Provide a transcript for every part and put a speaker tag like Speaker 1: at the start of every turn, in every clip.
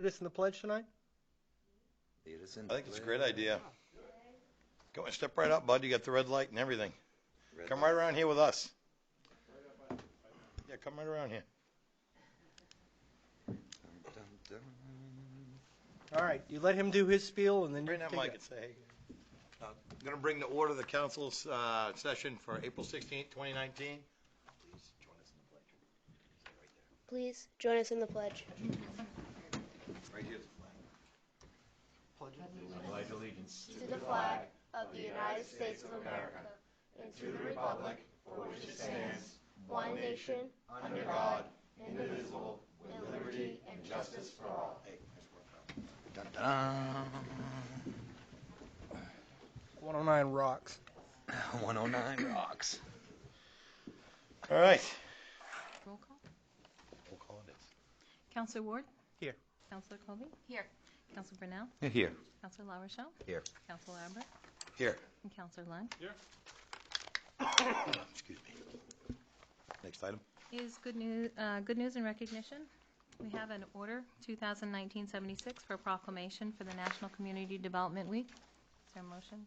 Speaker 1: This in the pledge tonight?
Speaker 2: I think it's a great idea. Go and step right up, bud. You got the red light and everything. Come right around here with us. Yeah, come right around here.
Speaker 1: All right, you let him do his spiel, and then you
Speaker 2: Bring that
Speaker 1: take
Speaker 2: mic
Speaker 1: it.
Speaker 2: and say, hey. I'm going to bring to order the council's session for April 16th, 2019.
Speaker 3: Please join us in the pledge.
Speaker 2: Right here's the flag.
Speaker 4: Pledge allegiance
Speaker 3: To the flag of the United States of America and to the republic for which it stands, one nation, under God, indivisible, with liberty and justice for all.
Speaker 2: Hey, nice work, pal.
Speaker 4: Dun-dun.
Speaker 1: 109 rocks.
Speaker 4: 109 rocks.
Speaker 2: All right.
Speaker 5: Roll call.
Speaker 2: We'll call it is.
Speaker 5: Counselor Ward?
Speaker 1: Here.
Speaker 5: Counselor Colby? Here. Counselor Brunel?
Speaker 4: Here.
Speaker 5: Counselor La Rochelle?
Speaker 4: Here.
Speaker 5: Counselor Albert?
Speaker 2: Here.
Speaker 5: And Counselor Lund?
Speaker 2: Excuse me. Next item.
Speaker 5: Is good news and recognition. We have an order 2019-76 for a proclamation for the National Community Development Week. Is there a motion?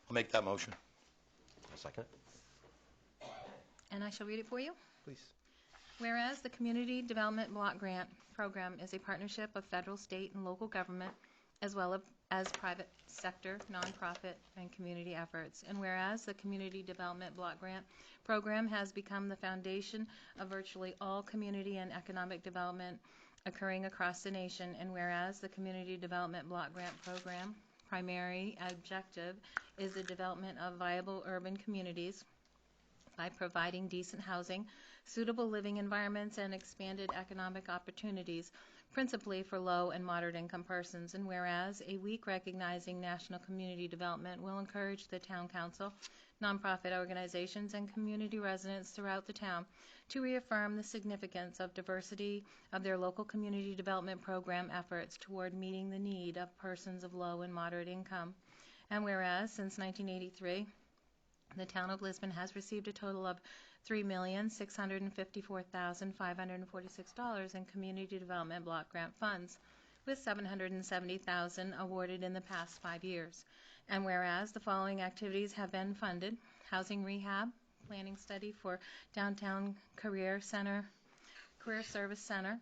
Speaker 2: I'll make that motion.
Speaker 4: I'll second it.
Speaker 5: And I shall read it for you.
Speaker 1: Please.
Speaker 5: Whereas the Community Development Block Grant Program is a partnership of federal, state, and local government, as well as private sector, nonprofit, and community efforts. And whereas the Community Development Block Grant Program has become the foundation of virtually all community and economic development occurring across the nation, and whereas the Community Development Block Grant Program primary objective is the development of viable urban communities by providing decent housing, suitable living environments, and expanded economic opportunities, principally for low and moderate income persons. And whereas a week recognizing national community development will encourage the town council, nonprofit organizations, and community residents throughout the town to reaffirm the significance of diversity of their local community development program efforts toward meeting the need of persons of low and moderate income. And whereas since 1983, the town of Lisbon has received a total of $3,654,546 in community development block grant funds, with $770,000 awarded in the past 5 years. And whereas the following activities have been funded: housing rehab, planning study for downtown career service center,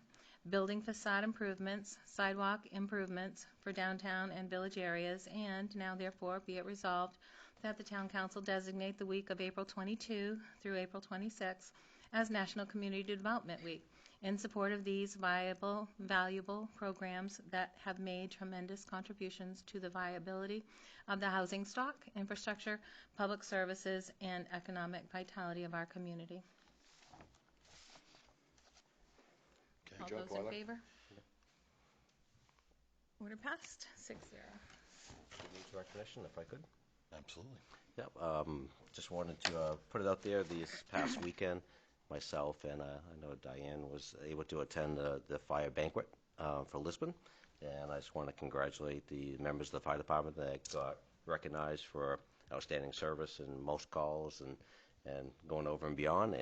Speaker 5: building facade improvements, sidewalk improvements for downtown and village areas, and now therefore be it resolved that the Town Council designate the week of April 22 through April 26 as National Community Development Week in support of these valuable programs that have made tremendous contributions to the viability of the housing stock, infrastructure, public services, and economic vitality of our community.
Speaker 2: Okay,
Speaker 5: All
Speaker 2: Joe
Speaker 5: those in
Speaker 2: Boiler.
Speaker 5: favor? Order passed, 6-0.
Speaker 4: Recognition, if I could.
Speaker 2: Absolutely.
Speaker 4: Yep. Just wanted to put it out there. This past weekend, myself and I know Diane was able to attend the fire banquet for Lisbon, and I just want to congratulate the members of the fire department that got recognized for outstanding service and most calls and going over and beyond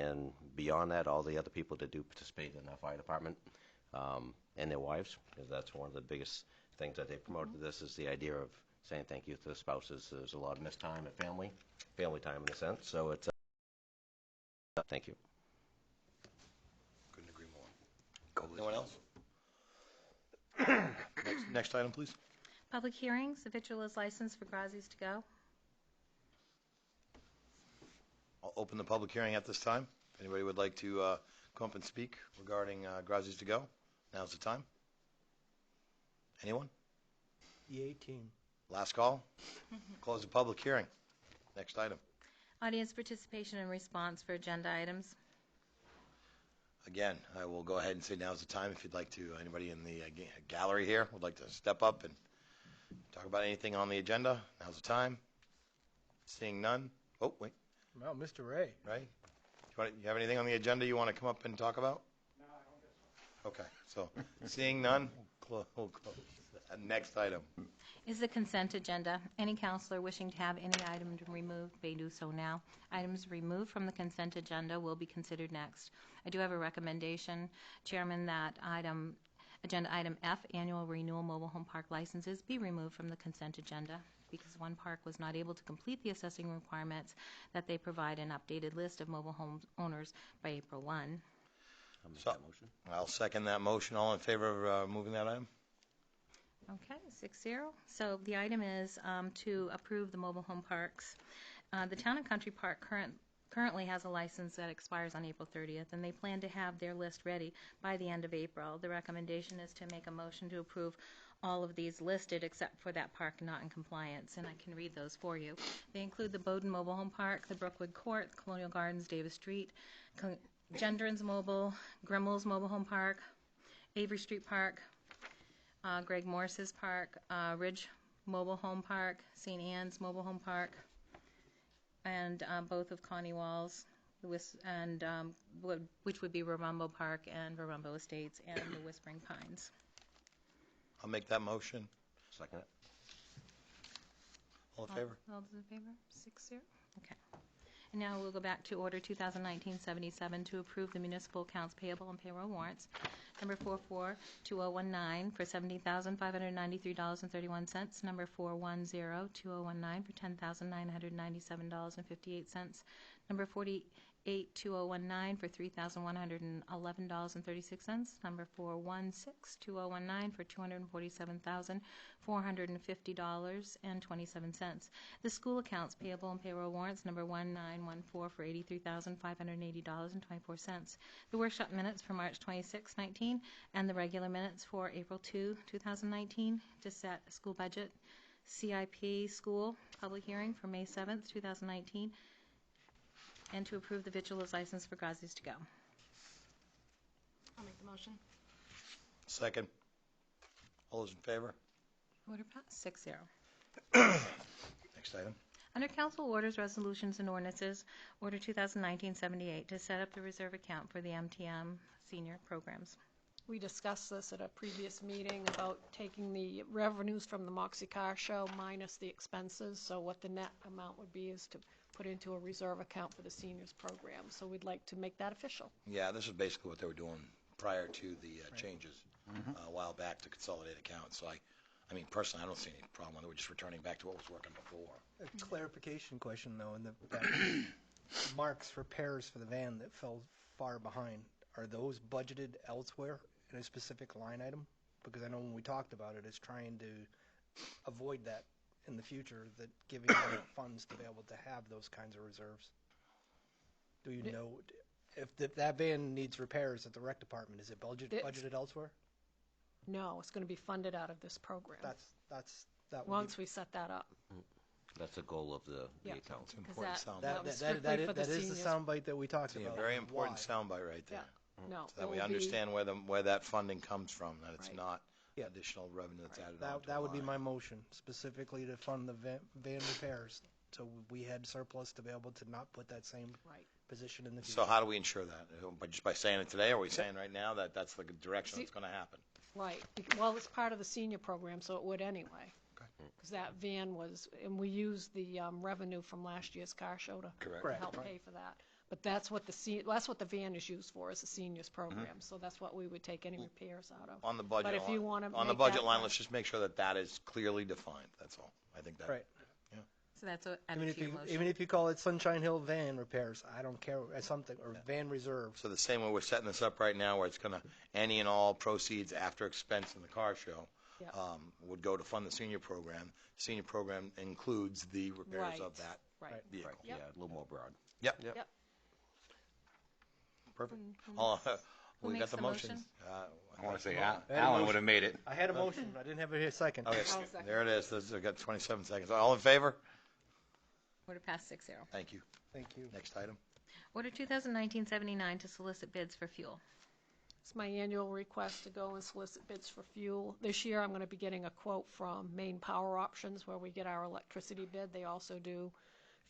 Speaker 4: that, all the other people that do participate in the fire department and their wives, because that's one of the biggest things that they promoted. This is the idea of saying thank you to the spouses. There's a lot of missed time at family time in a sense. So it's thank you.
Speaker 2: Couldn't agree more. Anyone else? Next item, please.
Speaker 5: Public hearings, the victualler's license for Grazi's to go.
Speaker 2: I'll open the public hearing at this time. If anybody would like to come up and speak regarding Grazi's to go, now's the time. Anyone?
Speaker 1: Yay, team.
Speaker 2: Last call. Close the public hearing. Next item.
Speaker 5: Audience participation and response for agenda items.
Speaker 2: Again, I will go ahead and say now's the time. If you'd like to, anybody in the gallery here would like to step up and talk about anything on the agenda, now's the time. Seeing none. Oh, wait.
Speaker 1: Well, Mr. Ray.
Speaker 2: Right? You have anything on the agenda you want to come up and talk about? No, I don't think so. Okay, so seeing none, we'll close. Next item.
Speaker 5: Is the consent agenda. Any counselor wishing to have any item removed may do so now. Items removed from the consent agenda will be considered next. I do have a recommendation, Chairman, that item Agenda item F, annual renewal mobile home park licenses, be removed from the consent agenda because one park was not able to complete the assessing requirements that they provide an updated list of mobile home owners by April 1.
Speaker 4: I'll make
Speaker 2: So-
Speaker 4: that motion.
Speaker 2: I'll second that motion. All in favor of moving that item?
Speaker 5: Okay, 6-0. So the item is to approve the mobile home parks. The Town and Country Park currently has a license that expires on April 30th, and they plan to have their list ready by the end of April. The recommendation is to make a motion to approve all of these listed except for that park not in compliance, and I can read those for you. They include the Bowden Mobile Home Park, the Brookwood Court, Colonial Gardens, Davis Street, Gendron's Mobile, Grimmel's Mobile Home Park, Avery Street Park, Greg Morse's Park, Ridge Mobile Home Park, St. Anne's Mobile Home Park, and both of Connie Walls, and which would be Warumbo Park and Warumbo Estates and the Whispering Pines.
Speaker 2: I'll make that motion.
Speaker 4: Second it.
Speaker 2: All in favor?
Speaker 5: All those in favor? 6-0. Okay. And now we'll go back to Order 2019-77 to approve the municipal accounts payable and payroll warrants. Number 442019 for $70,593.31. Number 4102019 for $10,997.58. Number 482019 for $3,111.36. Number 4162019 for $247,450.27. The school accounts payable and payroll warrants. Number 1914 for $83,580.24. The workshop minutes for March 26, 19, and the regular minutes for April 2, 2019, to set a school budget, CIP school public hearing for May 7th, 2019, and to approve the victuals license for Gozzi's to Go.
Speaker 3: I'll make the motion.
Speaker 2: Second. All those in favor?
Speaker 5: Order passed, 6-0.
Speaker 2: Next item.
Speaker 5: Under council orders, resolutions, and ordinances, Order 2019-78, to set up the reserve account for the MTM senior programs.
Speaker 6: We discussed this at a previous meeting about taking the revenues from the Moxie Car Show minus the expenses. So what the net amount would be is to put into a reserve account for the seniors program. So we'd like to make that official.
Speaker 2: Yeah, this is basically what they were doing prior to the changes a while back to consolidate accounts. So I mean, personally, I don't see any problem with it. We're just returning back to what was working before.
Speaker 1: A clarification question, though, in that Mark's repairs for the van that fell far behind, are those budgeted elsewhere in a specific line item? Because I know when we talked about it, it's trying to avoid that in the future, that giving them funds to be able to have those kinds of reserves. Do you know if that van needs repairs at the rec department, is it budgeted elsewhere?
Speaker 6: No, it's going to be funded out of this program.
Speaker 1: That would
Speaker 6: Once we set that up.
Speaker 4: That's a goal of the
Speaker 6: Yeah.
Speaker 4: account.
Speaker 2: It's an important
Speaker 6: that-
Speaker 2: soundbite.
Speaker 6: that was strictly for the
Speaker 1: that is the
Speaker 6: seniors.
Speaker 1: soundbite that we talked
Speaker 2: It's a
Speaker 1: about.
Speaker 2: very important
Speaker 1: Why?
Speaker 2: soundbite right there.
Speaker 6: No.
Speaker 2: So that
Speaker 6: it
Speaker 2: we
Speaker 6: will be-
Speaker 2: understand where that funding comes from, that it's
Speaker 6: Right.
Speaker 2: not
Speaker 1: Yeah.
Speaker 2: additional revenue that's added on
Speaker 1: That,
Speaker 2: to
Speaker 1: that
Speaker 2: a
Speaker 1: would be
Speaker 2: line.
Speaker 1: my motion, specifically to fund the van repairs. So we had surplus to be able to not put that same
Speaker 6: Right.
Speaker 1: position in the future.
Speaker 2: So how do we ensure that? Just by saying it today, or are we saying right now that that's the direction that's going to happen?
Speaker 6: Right. Well, it's part of the senior program, so it would anyway.
Speaker 2: Okay.
Speaker 6: Because that van was, and we used the revenue from last year's car show to
Speaker 2: Correct.
Speaker 6: help pay for that. But that's what the van is used for, is the seniors program. So that's what we would take any repairs out of.
Speaker 2: On the budget
Speaker 6: But if you
Speaker 2: line,
Speaker 6: want to
Speaker 2: on the
Speaker 6: make
Speaker 2: budget
Speaker 6: that
Speaker 2: line,
Speaker 6: part-
Speaker 2: let's just make sure that is clearly defined. That's all. I think that.
Speaker 1: Right.
Speaker 5: So that's added
Speaker 1: Even if
Speaker 5: to your
Speaker 1: you,
Speaker 5: motion.
Speaker 1: even if you call it Sunshine Hill van repairs, I don't care, something, or van reserve.
Speaker 2: So the same way we're setting this up right now, where it's going to any and all proceeds after expense in the car show
Speaker 6: Yeah.
Speaker 2: would go to fund the senior program. Senior program includes the repairs of
Speaker 6: Right.
Speaker 2: that
Speaker 6: Right.
Speaker 2: vehicle.
Speaker 4: Yeah, a little more broad.
Speaker 2: Yep.
Speaker 6: Yep.
Speaker 2: Perfect.
Speaker 5: Who
Speaker 2: We got
Speaker 5: makes
Speaker 2: the
Speaker 5: the
Speaker 2: motion.
Speaker 5: motion?
Speaker 7: I want to say
Speaker 1: had a
Speaker 7: Alan
Speaker 1: motion.
Speaker 7: would have made it.
Speaker 1: I had a motion, I didn't have it here second.
Speaker 2: Okay,
Speaker 6: I'll second.
Speaker 2: there it is. I've got 27 seconds. All in favor?
Speaker 5: Order passed, 6-0.
Speaker 2: Thank you.
Speaker 1: Thank you.
Speaker 2: Next item.
Speaker 5: Order 2019-79 to solicit bids for fuel.
Speaker 6: It's my annual request to go and solicit bids for fuel. This year, I'm going to be getting a quote from Maine Power Options, where we get our electricity bid. They also do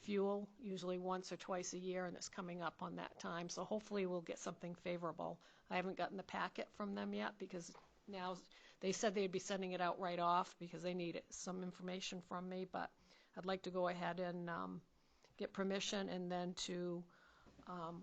Speaker 6: fuel, usually once or twice a year, and it's coming up on that time. So hopefully we'll get something favorable. I haven't gotten the packet from them yet, because now they said they'd be sending it out right off because they need some information from me, but I'd like to go ahead and get permission and then to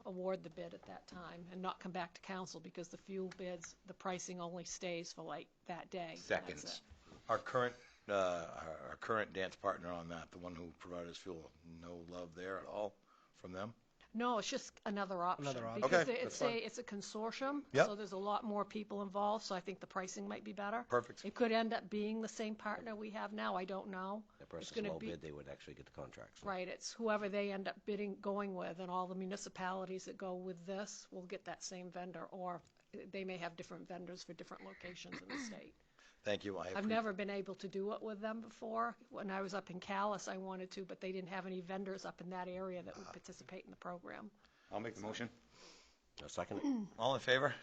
Speaker 6: award the bid at that time and not come back to council, because the fuel bids, the pricing only stays for like that day. That's
Speaker 2: Seconds.
Speaker 6: it.
Speaker 2: Our current dance partner on that, the one who provided us fuel, no love there at all from them?
Speaker 6: No, it's just another option.
Speaker 1: Another option.
Speaker 6: Because
Speaker 2: Okay, that's fine.
Speaker 6: it's a consortium,
Speaker 2: Yep.
Speaker 6: so there's a lot more people involved, so I think the pricing might be better.
Speaker 2: Perfect.
Speaker 6: It could end up being the same partner we have now, I don't know.
Speaker 4: The person's
Speaker 6: gonna
Speaker 4: low
Speaker 6: be-
Speaker 4: bid, they would actually get the contract. So.
Speaker 6: Right, it's whoever they end up going with, and all the municipalities that go with this will get that same vendor, or they may have different vendors for different locations in the state.
Speaker 2: Thank you.
Speaker 6: I've never been able to do it with them before. When I was up in Calais, I wanted to, but they didn't have any vendors up in that area that would participate in the program.
Speaker 2: I'll make the motion.
Speaker 4: A second?
Speaker 2: All in favor?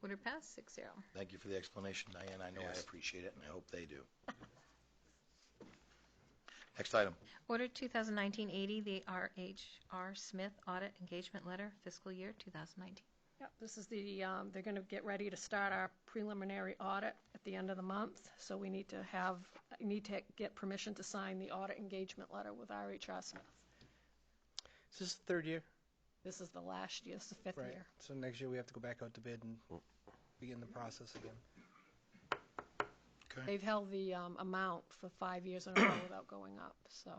Speaker 5: Order passed, 6-0.
Speaker 2: Thank you for the explanation, Diane. I know I appreciate it, and I hope they do. Next item.
Speaker 5: Order 2019-80, the R.H.R. Smith Audit Engagement Letter, fiscal year 2019.
Speaker 6: Yep, this is they're going to get ready to start our preliminary audit at the end of the month, so we need to get permission to sign the audit engagement letter with R.H.R. Smith.
Speaker 1: Is this the third year?
Speaker 6: This is the last year, this is the fifth
Speaker 1: Right.
Speaker 6: year.
Speaker 1: So next year we have to go back out to bid and begin the process again.
Speaker 2: Okay.
Speaker 6: They've held the amount for 5 years in a row without going up, so,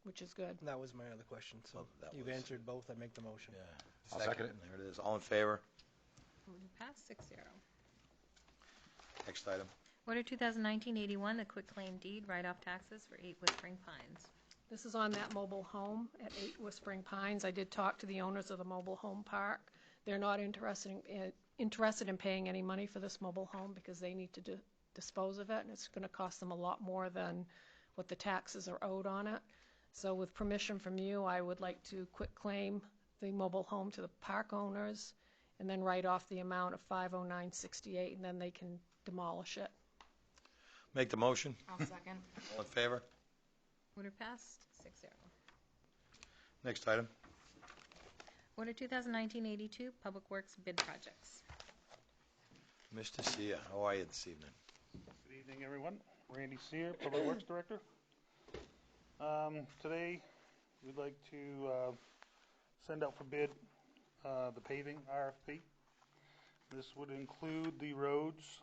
Speaker 6: which is good.
Speaker 1: That was my other question. So
Speaker 2: Well, that
Speaker 1: you've
Speaker 2: was-
Speaker 1: answered both. I make the motion.
Speaker 2: Yeah. I'll second it. There it is. All in favor?
Speaker 5: Order passed, 6-0.
Speaker 2: Next item.
Speaker 5: Order 2019-81, the quitclaim deed, write-off taxes for 8 Whispering Pines.
Speaker 6: This is on that mobile home at 8 Whispering Pines. I did talk to the owners of the mobile home park. They're not interested in paying any money for this mobile home because they need to dispose of it, and it's going to cost them a lot more than what the taxes are owed on it. So with permission from you, I would like to quitclaim the mobile home to the park owners and then write off the amount of $509.68, and then they can demolish it.
Speaker 2: Make the motion.
Speaker 5: I'll second.
Speaker 2: All in favor?
Speaker 5: Order passed, 6-0.
Speaker 2: Next item.
Speaker 5: Order 2019-82, Public Works bid projects.
Speaker 2: Mr. Sia, how are you this evening?
Speaker 7: Good evening, everyone. Randy Sear, Public Works Director. Today, we'd like to send out for bid the paving RFP. This would include the roads,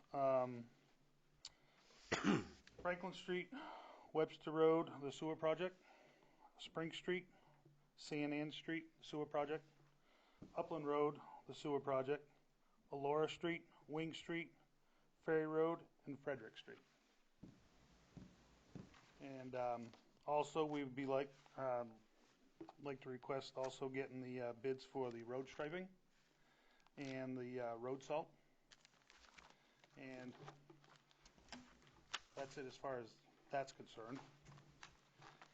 Speaker 7: Franklin Street, Webster Road, the sewer project, Spring Street, San Ann Street, sewer project, Upland Road, the sewer project, Alora Street, Wing Street, Ferry Road, and Frederick Street. And also, we would be like to request also getting the bids for the road striping and the road salt. And that's it as far as that's concerned.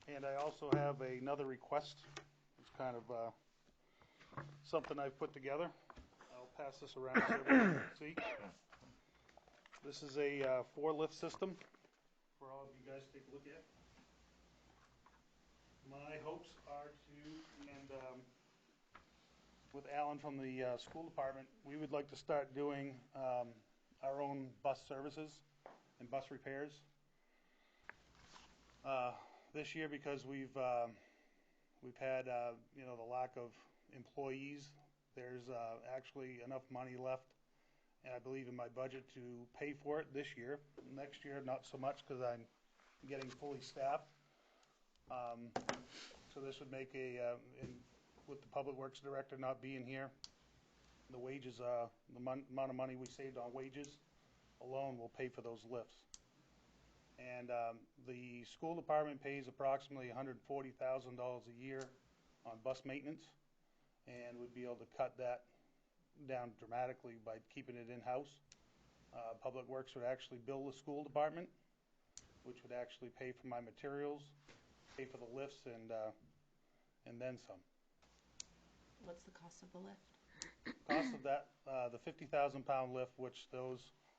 Speaker 7: And I also have another request. It's kind of something I've put together. I'll pass this around so everyone can see. This is a 4-lift system for all of you guys to take a look at. My hopes are to, and with Alan from the school department, we would like to start doing our own bus services and bus repairs this year, because we've had the lack of employees. There's actually enough money left, and I believe in my budget, to pay for it this year. Next year, not so much, because I'm getting fully staffed. So this would make with the Public Works Director not being here, the wages, the amount of money we saved on wages alone will pay for those lifts. And the school department pays approximately $140,000 a year on bus maintenance, and would be able to cut that down dramatically by keeping it in-house. Public Works would actually bill the school department, which would actually pay for my materials, pay for the lifts, and then some.
Speaker 8: What's the cost of the lift?
Speaker 7: Cost of that, the 50,000-pound lift, which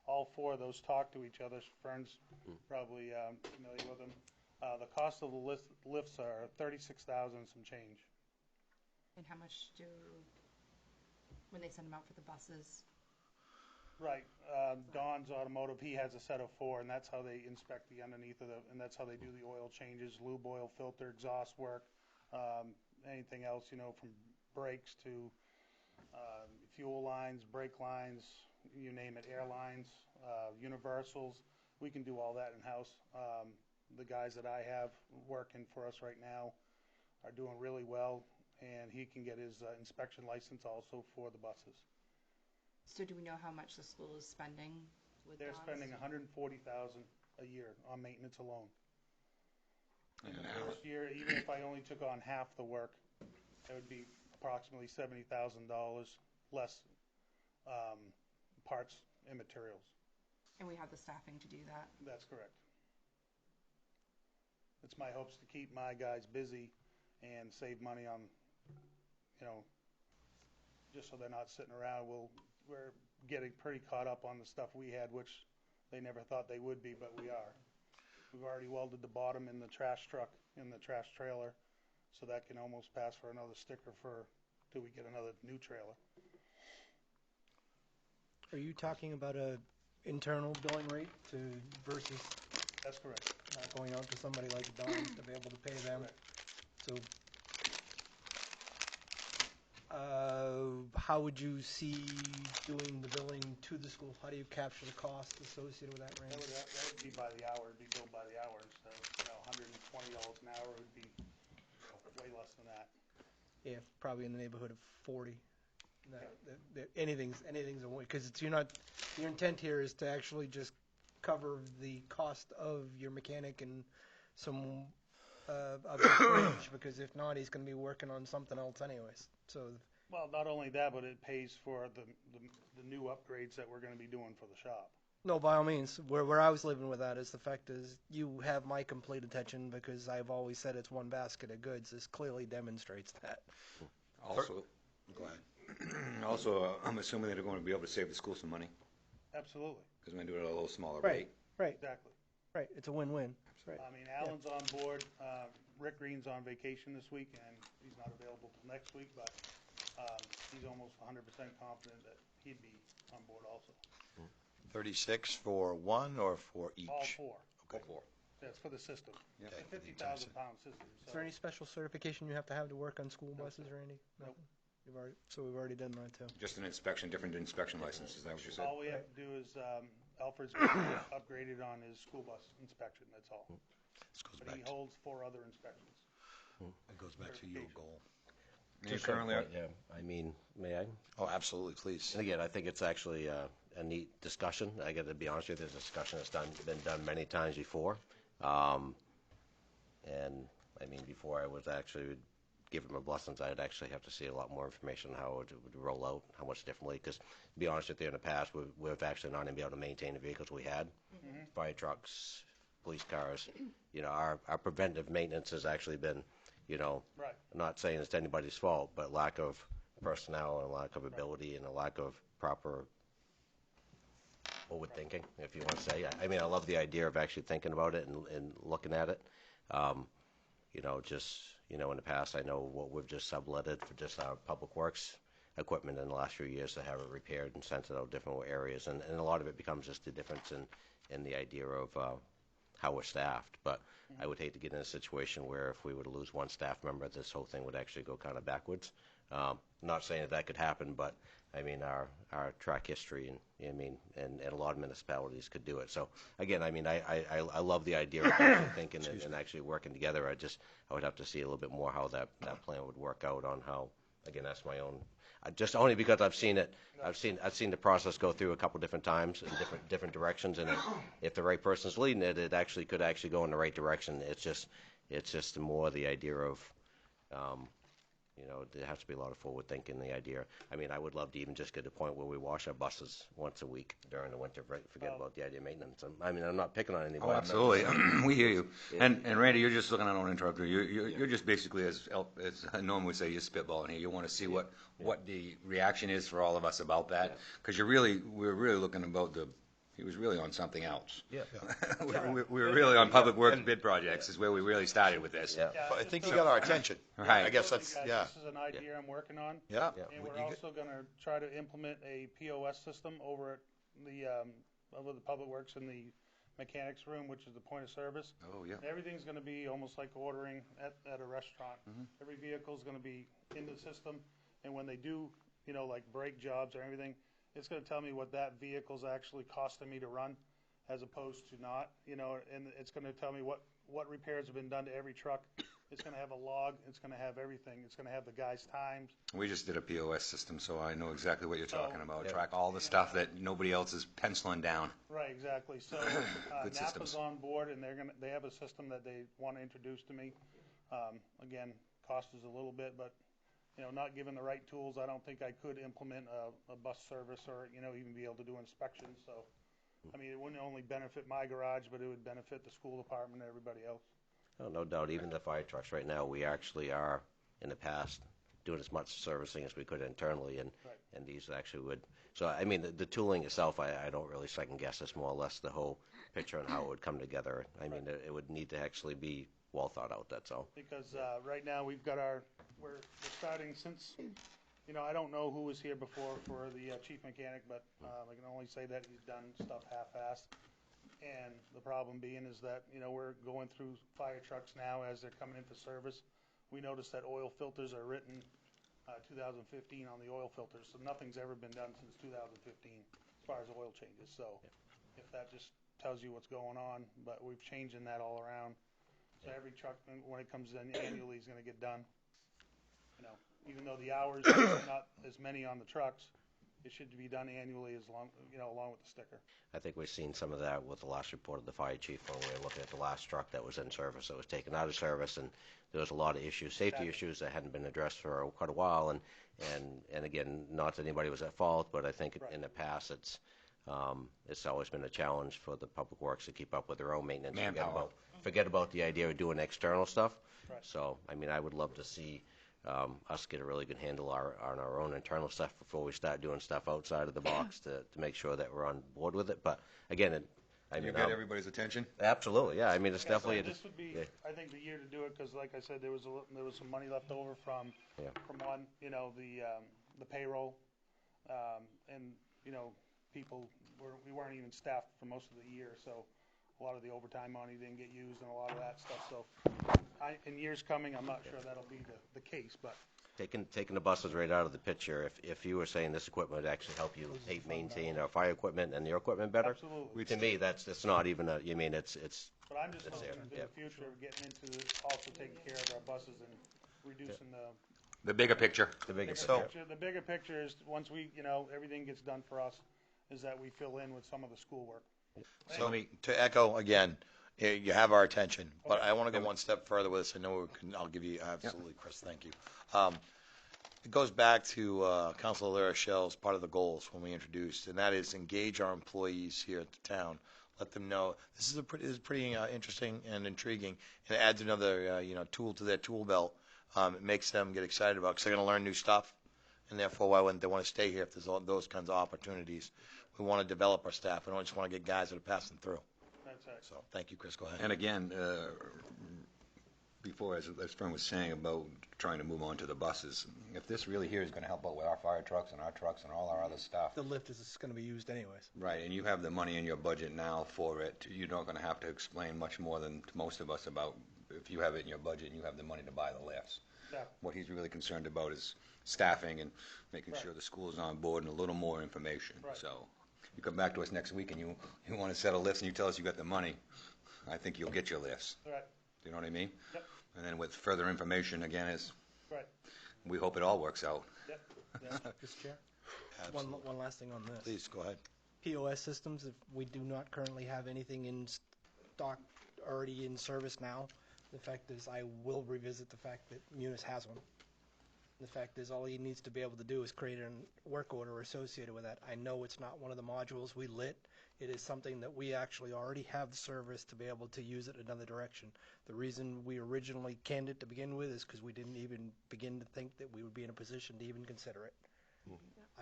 Speaker 7: all 4 of those talk to each other. Fern's probably familiar with them. The cost of the lifts are $36,000 and some change.
Speaker 8: And how much when they send them out for the buses?
Speaker 7: Right. Don's Automotive, he has a set of 4, and that's how they inspect the underneath of and that's how they do the oil changes, lube oil filter, exhaust work, anything else, from brakes to fuel lines, brake lines, you name it, airlines, universals. We can do all that in-house. The guys that I have working for us right now are doing really well, and he can get his inspection license also for the buses.
Speaker 8: So do we know how much the school is spending with
Speaker 7: They're
Speaker 8: dogs?
Speaker 7: spending $140,000 a year on maintenance alone. In the first year, even if I only took on half the work, it would be approximately $70,000 less parts and materials.
Speaker 8: And we have the staffing to do that.
Speaker 7: That's correct. It's my hopes to keep my guys busy and save money on, just so they're not sitting around. We're getting pretty caught up on the stuff we had, which they never thought they would be, but we are. We've already welded the bottom in the trash truck, in the trash trailer, so that can almost pass for another sticker till we get another new trailer.
Speaker 1: Are you talking about a internal billing rate versus
Speaker 7: That's correct.
Speaker 1: not going out to somebody like Don to be able to pay them?
Speaker 7: Correct.
Speaker 1: So, how would you see doing the billing to the school? How do you capture the cost associated with that
Speaker 7: That
Speaker 1: range?
Speaker 7: would be by the hour. It'd be billed by the hour. So, $120 an hour would be way less than that.
Speaker 1: Yeah, probably in the neighborhood of 40. Anything's a win, because it's your intent here is to actually just cover the cost of your mechanic and some of his fringe, because if not, he's going to be working on something else anyways. So,
Speaker 7: Well, not only that, but it pays for the new upgrades that we're going to be doing for the shop.
Speaker 1: no, by all means, where I was living with that is the fact is you have my complete attention, because I've always said it's one basket of goods. This clearly demonstrates that.
Speaker 9: Also,
Speaker 2: Go ahead.
Speaker 9: also, I'm assuming that they're going to be able to save the school some money
Speaker 7: Absolutely.
Speaker 9: because we're going to do it at a little smaller
Speaker 1: Right,
Speaker 9: rate.
Speaker 1: right,
Speaker 7: Exactly.
Speaker 1: right. It's a win-win. Right.
Speaker 7: I mean, Alan's on board. Rick Green's on vacation this week, and he's not available till next week, but he's almost 100% confident that he'd be on board also.
Speaker 2: 36 for one or for each?
Speaker 7: All four.
Speaker 2: Okay.
Speaker 7: That's for the system.
Speaker 9: Yeah.
Speaker 7: It's a 50,000-pound system.
Speaker 1: Is there any special certification you have to work on school buses, Randy?
Speaker 7: Nope.
Speaker 1: We've already done that too.
Speaker 9: Just an inspection, different inspection license, is that what you said?
Speaker 7: All we have to do is Alfred's upgraded on his school bus inspection, that's all.
Speaker 2: This goes
Speaker 7: But
Speaker 2: back
Speaker 7: he
Speaker 2: to,
Speaker 7: holds 4 other inspections.
Speaker 2: it goes back to your goal.
Speaker 9: And you
Speaker 4: Just a
Speaker 9: currently
Speaker 4: point, yeah. I mean, may I?
Speaker 2: Oh, absolutely, please.
Speaker 4: And again, I think it's actually a neat discussion. I got to be honest with you, this discussion has been done many times before. And I mean, before I was actually give my blessings, I'd actually have to see a lot more information on how it would roll out, how much differently. Because to be honest with you, in the past, we've actually not even been able to maintain the vehicles we had. Fire trucks, police cars. Our preventive maintenance has actually been,
Speaker 7: Right.
Speaker 4: I'm not saying it's anybody's fault, but lack of personnel and lack of ability and a lack of proper forward thinking, if you want to say. I mean, I love the idea of actually thinking about it and looking at it. In the past, I know what we've just subletted for just our public works equipment in the last few years to have it repaired and sent it out different areas. And a lot of it becomes just the difference in the idea of how we're staffed. But I would hate to get in a situation where if we were to lose one staff member, this whole thing would actually go kind of backwards. Not saying that could happen, but I mean, our track history and a lot of municipalities could do it. So again, I mean, I love the idea of actually thinking and actually working together. I would have to see a little bit more how that plan would work out on how, again, that's my own, just only because I've seen it. I've seen the process go through a couple different times in different directions, and if the right person's leading it, it actually could go in the right direction. It's just more the idea of, there has to be a lot of forward thinking. The idea. I mean, I would love to even just get to the point where we wash our buses once a week during the winter. Forget about the idea of maintenance. I mean, I'm not picking on anybody.
Speaker 9: Oh, absolutely. We hear you. And Randy, you're just looking, I don't want to interrupt you. You're just basically, as Norm would say, you're spitballing here. You want to see what the reaction is for all of us about that. Because we're really looking about he was really on something else.
Speaker 4: Yeah.
Speaker 9: we were really on public works bid projects is where we really started with this.
Speaker 4: Yeah.
Speaker 2: But I think you got our attention.
Speaker 9: Right.
Speaker 2: I guess that's, yeah.
Speaker 7: This is an idea I'm working on.
Speaker 2: Yeah.
Speaker 7: And we're also going to try to implement a POS system over at over the public works in the mechanics room, which is the point of service.
Speaker 9: Oh, yeah.
Speaker 7: Everything's going to be almost like ordering at a restaurant. Every vehicle is going to be in the system. And when they do, like brake jobs or everything, it's going to tell me what that vehicle's actually costing me to run as opposed to not, and it's going to tell me what repairs have been done to every truck. It's going to have a log. It's going to have everything. It's going to have the guy's times.
Speaker 9: We just did a POS system, so I know exactly what you're talking about.
Speaker 4: Yeah.
Speaker 9: Track all the stuff that nobody else is penciling down.
Speaker 7: Right, exactly. So
Speaker 9: Good
Speaker 7: NAPA's
Speaker 9: systems.
Speaker 7: on board, and they have a system that they want to introduce to me. Again, cost is a little bit, but not given the right tools, I don't think I could implement a bus service or even be able to do inspections. So, I mean, it wouldn't only benefit my garage, but it would benefit the school department and everybody else.
Speaker 4: Oh, no doubt, even the fire trucks right now, we actually are, in the past, doing as much servicing as we could internally, and,
Speaker 7: Right.
Speaker 4: and these actually would, so, I mean, the tooling itself, I don't really second guess. It's more or less the whole picture and how it would come together. I mean, it would need to actually be well thought out, that's all.
Speaker 7: Because right now we've got we're starting since, I don't know who was here before for the chief mechanic, but I can only say that he's done stuff half-assed. And the problem being is that, we're going through fire trucks now as they're coming into service. We noticed that oil filters are written 2015 on the oil filters, so nothing's ever been done since 2015 as far as oil changes. So if that just tells you what's going on, but we've changing that all around. So every truck, when it comes in annually, is going to get done. Even though the hours are not as many on the trucks, it should be done annually along with the sticker.
Speaker 4: I think we've seen some of that with the last report of the fire chief when we were looking at the last truck that was in service, that was taken out of service, and there was a lot of issues, safety issues that hadn't been addressed for quite a while, and again, not that anybody was at fault, but I think in the past it's always been a challenge for the public works to keep up with their own maintenance.
Speaker 9: Manpower.
Speaker 4: Forget about the idea of doing external stuff.
Speaker 7: Right.
Speaker 4: So, I mean, I would love to see us get a really good handle on our own internal stuff before we start doing stuff outside of the box to make sure that we're on board with it. But again,
Speaker 9: You got everybody's attention?
Speaker 4: absolutely, yeah. I mean, it's definitely.
Speaker 7: This would be, I think, the year to do it because, like I said, there was some money left over from one, the payroll, and people we weren't even staffed for most of the year, so a lot of the overtime money didn't get used and a lot of that stuff. So, in years coming, I'm not sure that'll be the case, but.
Speaker 4: Taking the buses right out of the picture, if you were saying this equipment would actually help you maintain our fire equipment and your equipment better,
Speaker 7: Absolutely.
Speaker 4: to me, it's not even a, you mean, it's
Speaker 7: But I'm just looking into the future of getting into also taking care of our buses and reducing
Speaker 9: The bigger picture.
Speaker 4: the bigger
Speaker 7: picture.
Speaker 4: picture.
Speaker 7: The bigger picture is once we, everything gets done for us, is that we fill in with some of the schoolwork.
Speaker 2: So to echo again, you have our attention, but I want to go one step further with this. I know I'll give you absolutely, Chris. Thank you. It goes back to Councilor Larachel's part of the goals when we introduced, and that is engage our employees here at the town. Let them know this is pretty interesting and intriguing, and it adds another tool to their tool belt. It makes them get excited about because they're going to learn new stuff, and therefore why wouldn't they want to stay here if there's those kinds of opportunities? We want to develop our staff. We don't just want to get guys that are passing through.
Speaker 7: That's it.
Speaker 2: So thank you, Chris. Go ahead.
Speaker 9: And again, before, as Fern was saying about trying to move on to the buses, if this really here is going to help out with our fire trucks and all our other stuff.
Speaker 1: The lift is going to be used anyways.
Speaker 9: Right, and you have the money in your budget now for it. You're not going to have to explain much more than to most of us about if you have it in your budget and you have the money to buy the lifts.
Speaker 7: Yeah.
Speaker 9: What he's really concerned about is staffing and making sure the school is on board and a little more information.
Speaker 7: Right.
Speaker 9: So you come back to us next week and you want to set a lifts and you tell us you got the money, I think you'll get your lifts.
Speaker 7: Right.
Speaker 9: Do you know what I mean?
Speaker 7: Yep.
Speaker 9: And then with further information, again,
Speaker 7: Right.
Speaker 9: we hope it all works out.
Speaker 7: Yep.
Speaker 1: Mr. Chair?
Speaker 2: Absolutely.
Speaker 1: One last thing on this.
Speaker 2: Please go ahead.
Speaker 1: POS systems, if we do not currently have anything in stock already in service now, the fact is I will revisit the fact that Munis has one. The fact is all he needs to be able to do is create a work order associated with that. I know it's not one of the modules we lit. It is something that we actually already have the service to be able to use it another direction. The reason we originally canned it to begin with is because we didn't even begin to think that we would be in a position to even consider it.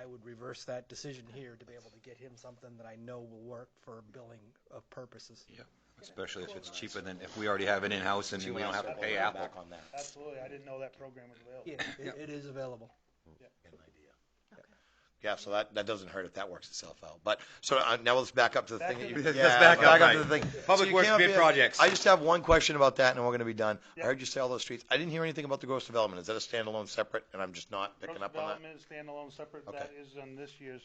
Speaker 1: I would reverse that decision here to be able to get him something that I know will work for billing of purposes.
Speaker 9: Yeah. Especially if it's cheaper than if we already have it in-house and we don't have to pay Apple.
Speaker 2: Back on that.
Speaker 7: Absolutely. I didn't know that program was available.
Speaker 1: Yeah, it is available.
Speaker 2: Get an idea. Yeah, so that doesn't hurt if that works itself out. But, so now let's back up to the thing that you.
Speaker 9: Let's
Speaker 2: Yeah,
Speaker 9: back up, right.
Speaker 2: to the thing.
Speaker 9: Public
Speaker 2: you
Speaker 9: Works
Speaker 2: came up
Speaker 9: bid
Speaker 2: here-
Speaker 9: projects.
Speaker 2: I just have one question about that, and then we're gonna be done.
Speaker 7: Yep.
Speaker 2: I heard you say all those streets. I didn't hear anything about the gross development. Is that a standalone separate, and I'm just not picking
Speaker 7: Gross
Speaker 2: up on that?
Speaker 7: development is standalone separate,
Speaker 2: Okay.
Speaker 7: that is on this year's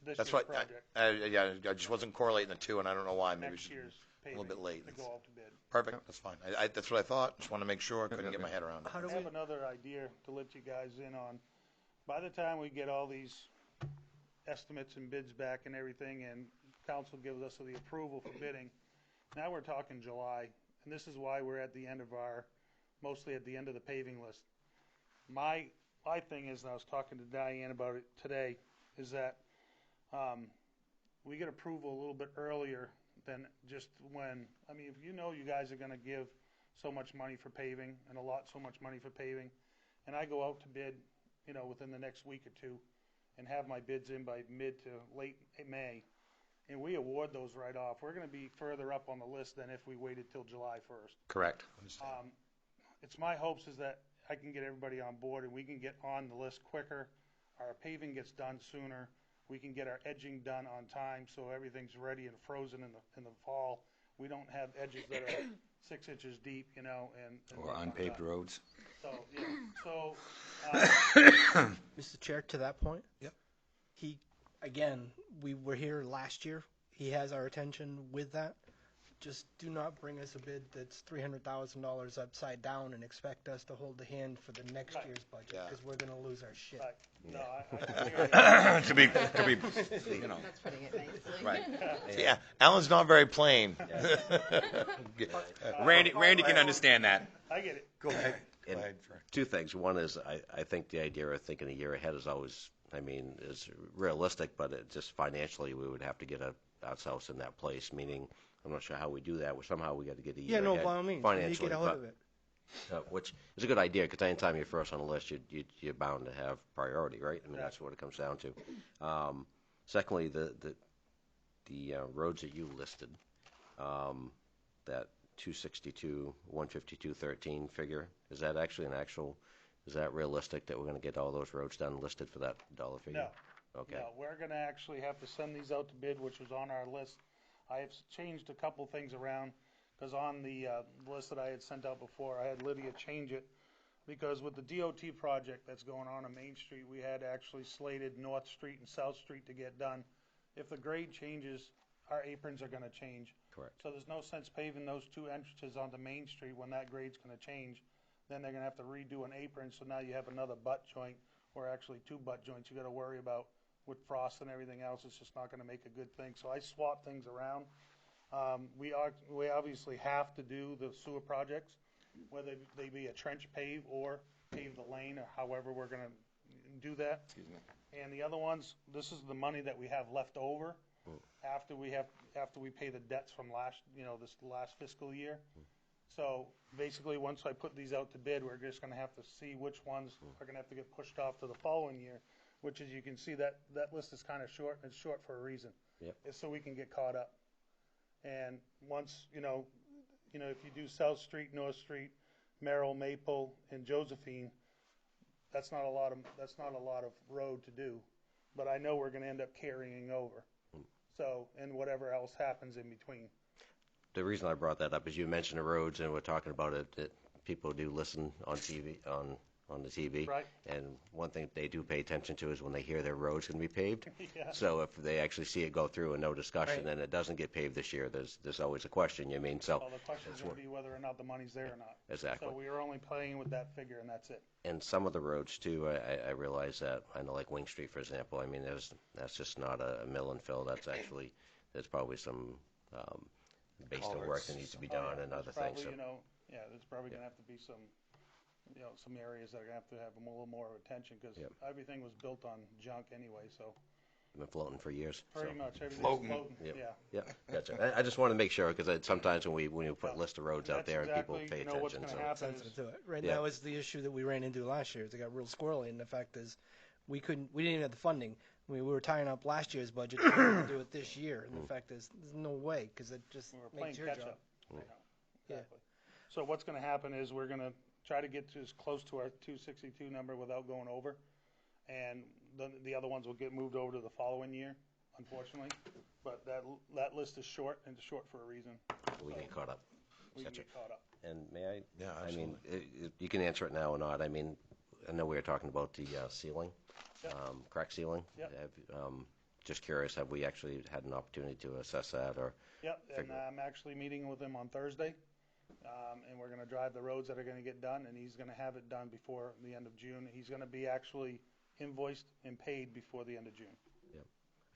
Speaker 2: That's right.
Speaker 7: project.
Speaker 2: Yeah, I just wasn't correlating the two, and I don't know why. Maybe
Speaker 7: Next year's
Speaker 2: a little bit late.
Speaker 7: to go out to bid.
Speaker 2: Perfect, that's fine. That's what I thought. Just wanted to make sure. I couldn't get my head around it.
Speaker 1: How do
Speaker 7: I
Speaker 1: we,
Speaker 7: have another idea to let you guys in on. By the time we get all these estimates and bids back and everything, and council gives us the approval for bidding, now we're talking July, and this is why we're at the end of mostly at the end of the paving list. My thing is, and I was talking to Diane about it today, is that we get approval a little bit earlier than just when, I mean, if you know you guys are gonna give so much money for paving, and so much money for paving, and I go out to bid, within the next week or two, and have my bids in by mid to late May, and we award those right off, we're gonna be further up on the list than if we waited till July 1st.
Speaker 2: Correct.
Speaker 7: It's my hopes is that I can get everybody on board and we can get on the list quicker, our paving gets done sooner, we can get our edging done on time, so everything's ready and frozen in the fall. We don't have edges that are 6 inches deep, and
Speaker 9: Or unpaved roads.
Speaker 7: So, yeah, so,
Speaker 1: Mr. Chair, to that point?
Speaker 2: Yep.
Speaker 1: We were here last year. He has our attention with that. Just do not bring us a bid that's $300,000 upside down and expect us to hold the hand for the next
Speaker 7: Right.
Speaker 1: year's budget,
Speaker 2: Yeah.
Speaker 1: because we're gonna lose our shit.
Speaker 7: right, no, I hear you.
Speaker 9: To be, you know,
Speaker 8: That's putting it nicely.
Speaker 9: right.
Speaker 2: Yeah, Alan's not very plain.
Speaker 9: Randy can understand that.
Speaker 7: I get it.
Speaker 2: Go ahead.
Speaker 4: And
Speaker 2: Fred.
Speaker 4: two things. One is I think the idea of thinking a year ahead is always, is realistic, but it just financially we would have to get ourselves in that place, meaning I'm not sure how we do that. Somehow we got to get a year
Speaker 1: Yeah, no,
Speaker 4: ahead
Speaker 1: by all means, when you
Speaker 4: financially.
Speaker 1: get a hold
Speaker 4: but-
Speaker 1: of it.
Speaker 4: which is a good idea, because anytime you're first on the list, you're bound to have priority, right? That's what it comes down to. Secondly, the roads that you listed, that 262, 152.13 figure, is that actually is that realistic that we're going to get all those roads done listed for that dollar figure?
Speaker 7: No.
Speaker 4: Okay.
Speaker 7: No, we're gonna actually have to send these out to bid, which was on our list. I have changed a couple things around, because on the list that I had sent out before, I had Lydia change it, because with the DOT project that's going on Main Street, we had actually slated North Street and South Street to get done. If the grade changes, our aprons are gonna change.
Speaker 4: Correct.
Speaker 7: So there's no sense paving those two entrances onto Main Street when that grade's gonna change. Then they're gonna have to redo an apron, so now you have another butt joint, or actually two butt joints you gotta worry about with frost and everything else. It's just not gonna make a good thing. So I swapped things around. We obviously have to do the sewer projects, whether they be a trench pave or pave the lane, or however we're gonna do that.
Speaker 9: Excuse me.
Speaker 7: And the other ones, this is the money that we have left over after we pay the debts from this last fiscal year. So basically, once I put these out to bid, we're just gonna have to see which ones are gonna have to get pushed off to the following year, which, as you can see, that list is kinda short, and it's short for a reason.
Speaker 4: Yep.
Speaker 7: It's so we can get caught up. And once, if you do South Street, North Street, Merrill, Maple, and Josephine, that's not a lot of road to do, but I know we're gonna end up carrying over. So, and whatever else happens in between.
Speaker 4: The reason I brought that up is you mentioned the roads, and we're talking about it, that people do listen on TV, on the TV.
Speaker 7: Right.
Speaker 4: And one thing they do pay attention to is when they hear their road's going to be paved.
Speaker 7: Yeah.
Speaker 4: So if they actually see it go through and no discussion,
Speaker 1: Right.
Speaker 4: and it doesn't get paved this year, there's always a question, so.
Speaker 7: Well, the question's gonna be whether or not the money's there or not.
Speaker 4: Exactly.
Speaker 7: So we are only playing with that figure, and that's it.
Speaker 4: And some of the roads too, I realize that, I know like Wing Street, for example, that's just not a mill and fill, there's probably some, based on work that needs to be done and other things. So.
Speaker 7: There's probably gonna have to be some areas that are gonna have to have a little more attention, because
Speaker 4: Yep.
Speaker 7: everything was built on junk anyway, so
Speaker 4: Been floating for years.
Speaker 7: pretty
Speaker 4: so.
Speaker 7: much everything's
Speaker 9: Floating.
Speaker 7: floating,
Speaker 4: Yep.
Speaker 7: yeah.
Speaker 4: Yeah, gotcha. I just want to make sure, because sometimes when we put list of roads out
Speaker 7: That's
Speaker 4: there and people
Speaker 7: exactly,
Speaker 4: pay
Speaker 7: what's
Speaker 4: attention.
Speaker 7: gonna happen
Speaker 1: Sensitive
Speaker 7: is,
Speaker 1: to it. Right
Speaker 4: Yeah.
Speaker 1: now is the issue that we ran into last year. Is it got real squirrely, and the fact is, we didn't even have the funding. We were tying up last year's budget to do it this year, and the fact is, there's no way, because it just
Speaker 7: we're playing
Speaker 1: makes your
Speaker 7: catch
Speaker 1: job.
Speaker 7: up.
Speaker 1: Yeah.
Speaker 7: Exactly. So what's gonna happen is we're gonna try to get to as close to our 262 number without going over. and the other ones will get moved over to the following year, unfortunately. But that list is short, and it's short for a reason.
Speaker 4: We can get caught up.
Speaker 7: We can
Speaker 4: Gotcha.
Speaker 7: get caught up.
Speaker 4: And may I?
Speaker 2: Yeah,
Speaker 4: I mean,
Speaker 2: absolutely.
Speaker 4: you can answer it now or not. I mean, I know we were talking about the ceiling,
Speaker 7: Yep.
Speaker 4: crack ceiling.
Speaker 7: Yep.
Speaker 4: Just curious, have we actually had an opportunity to assess that, or?
Speaker 7: Yep, and
Speaker 4: Figure it.
Speaker 7: I'm actually meeting with him on Thursday, and we're gonna drive the roads that are gonna get done, and he's gonna have it done before the end of June. He's gonna be actually invoiced and paid before the end of June.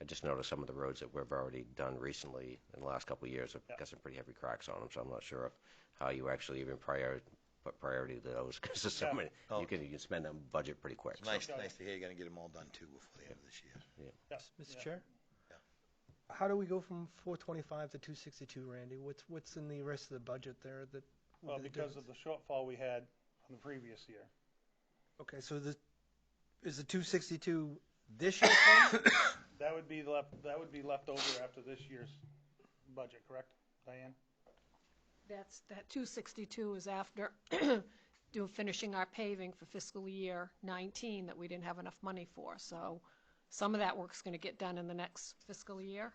Speaker 4: I just noticed some of the roads that we've already done recently in the last couple of years have
Speaker 7: Yeah.
Speaker 4: got some pretty heavy cracks on them, so I'm not sure how you actually even put priority to those, because there's so
Speaker 7: Yeah.
Speaker 4: many,
Speaker 2: Oh.
Speaker 4: you can spend that budget pretty quick.
Speaker 2: It's nice to hear you're going to get them all done too before the end of this year.
Speaker 7: Yeah.
Speaker 1: Mr.
Speaker 7: Yeah.
Speaker 1: Chair?
Speaker 2: Yeah.
Speaker 1: How do we go from 425 to 262, Randy? What's in the rest of the budget there that? would
Speaker 7: Well,
Speaker 1: be the
Speaker 7: because of
Speaker 1: difference?
Speaker 7: the shortfall we had on the previous year.
Speaker 1: Okay, so is the 262 this year's funds?
Speaker 7: That would be left over after this year's budget, correct, Diane?
Speaker 6: That 262 is after finishing our paving for fiscal year 19 that we didn't have enough money for. So some of that work's going to get done in the next fiscal year.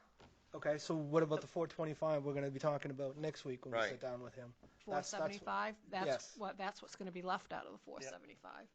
Speaker 1: Okay, so what about the 425 we're going to be talking about next week when we
Speaker 2: Right.
Speaker 1: sit down with him? That's-
Speaker 6: 475,
Speaker 1: yes.
Speaker 6: that's what's going to be left out of the 475.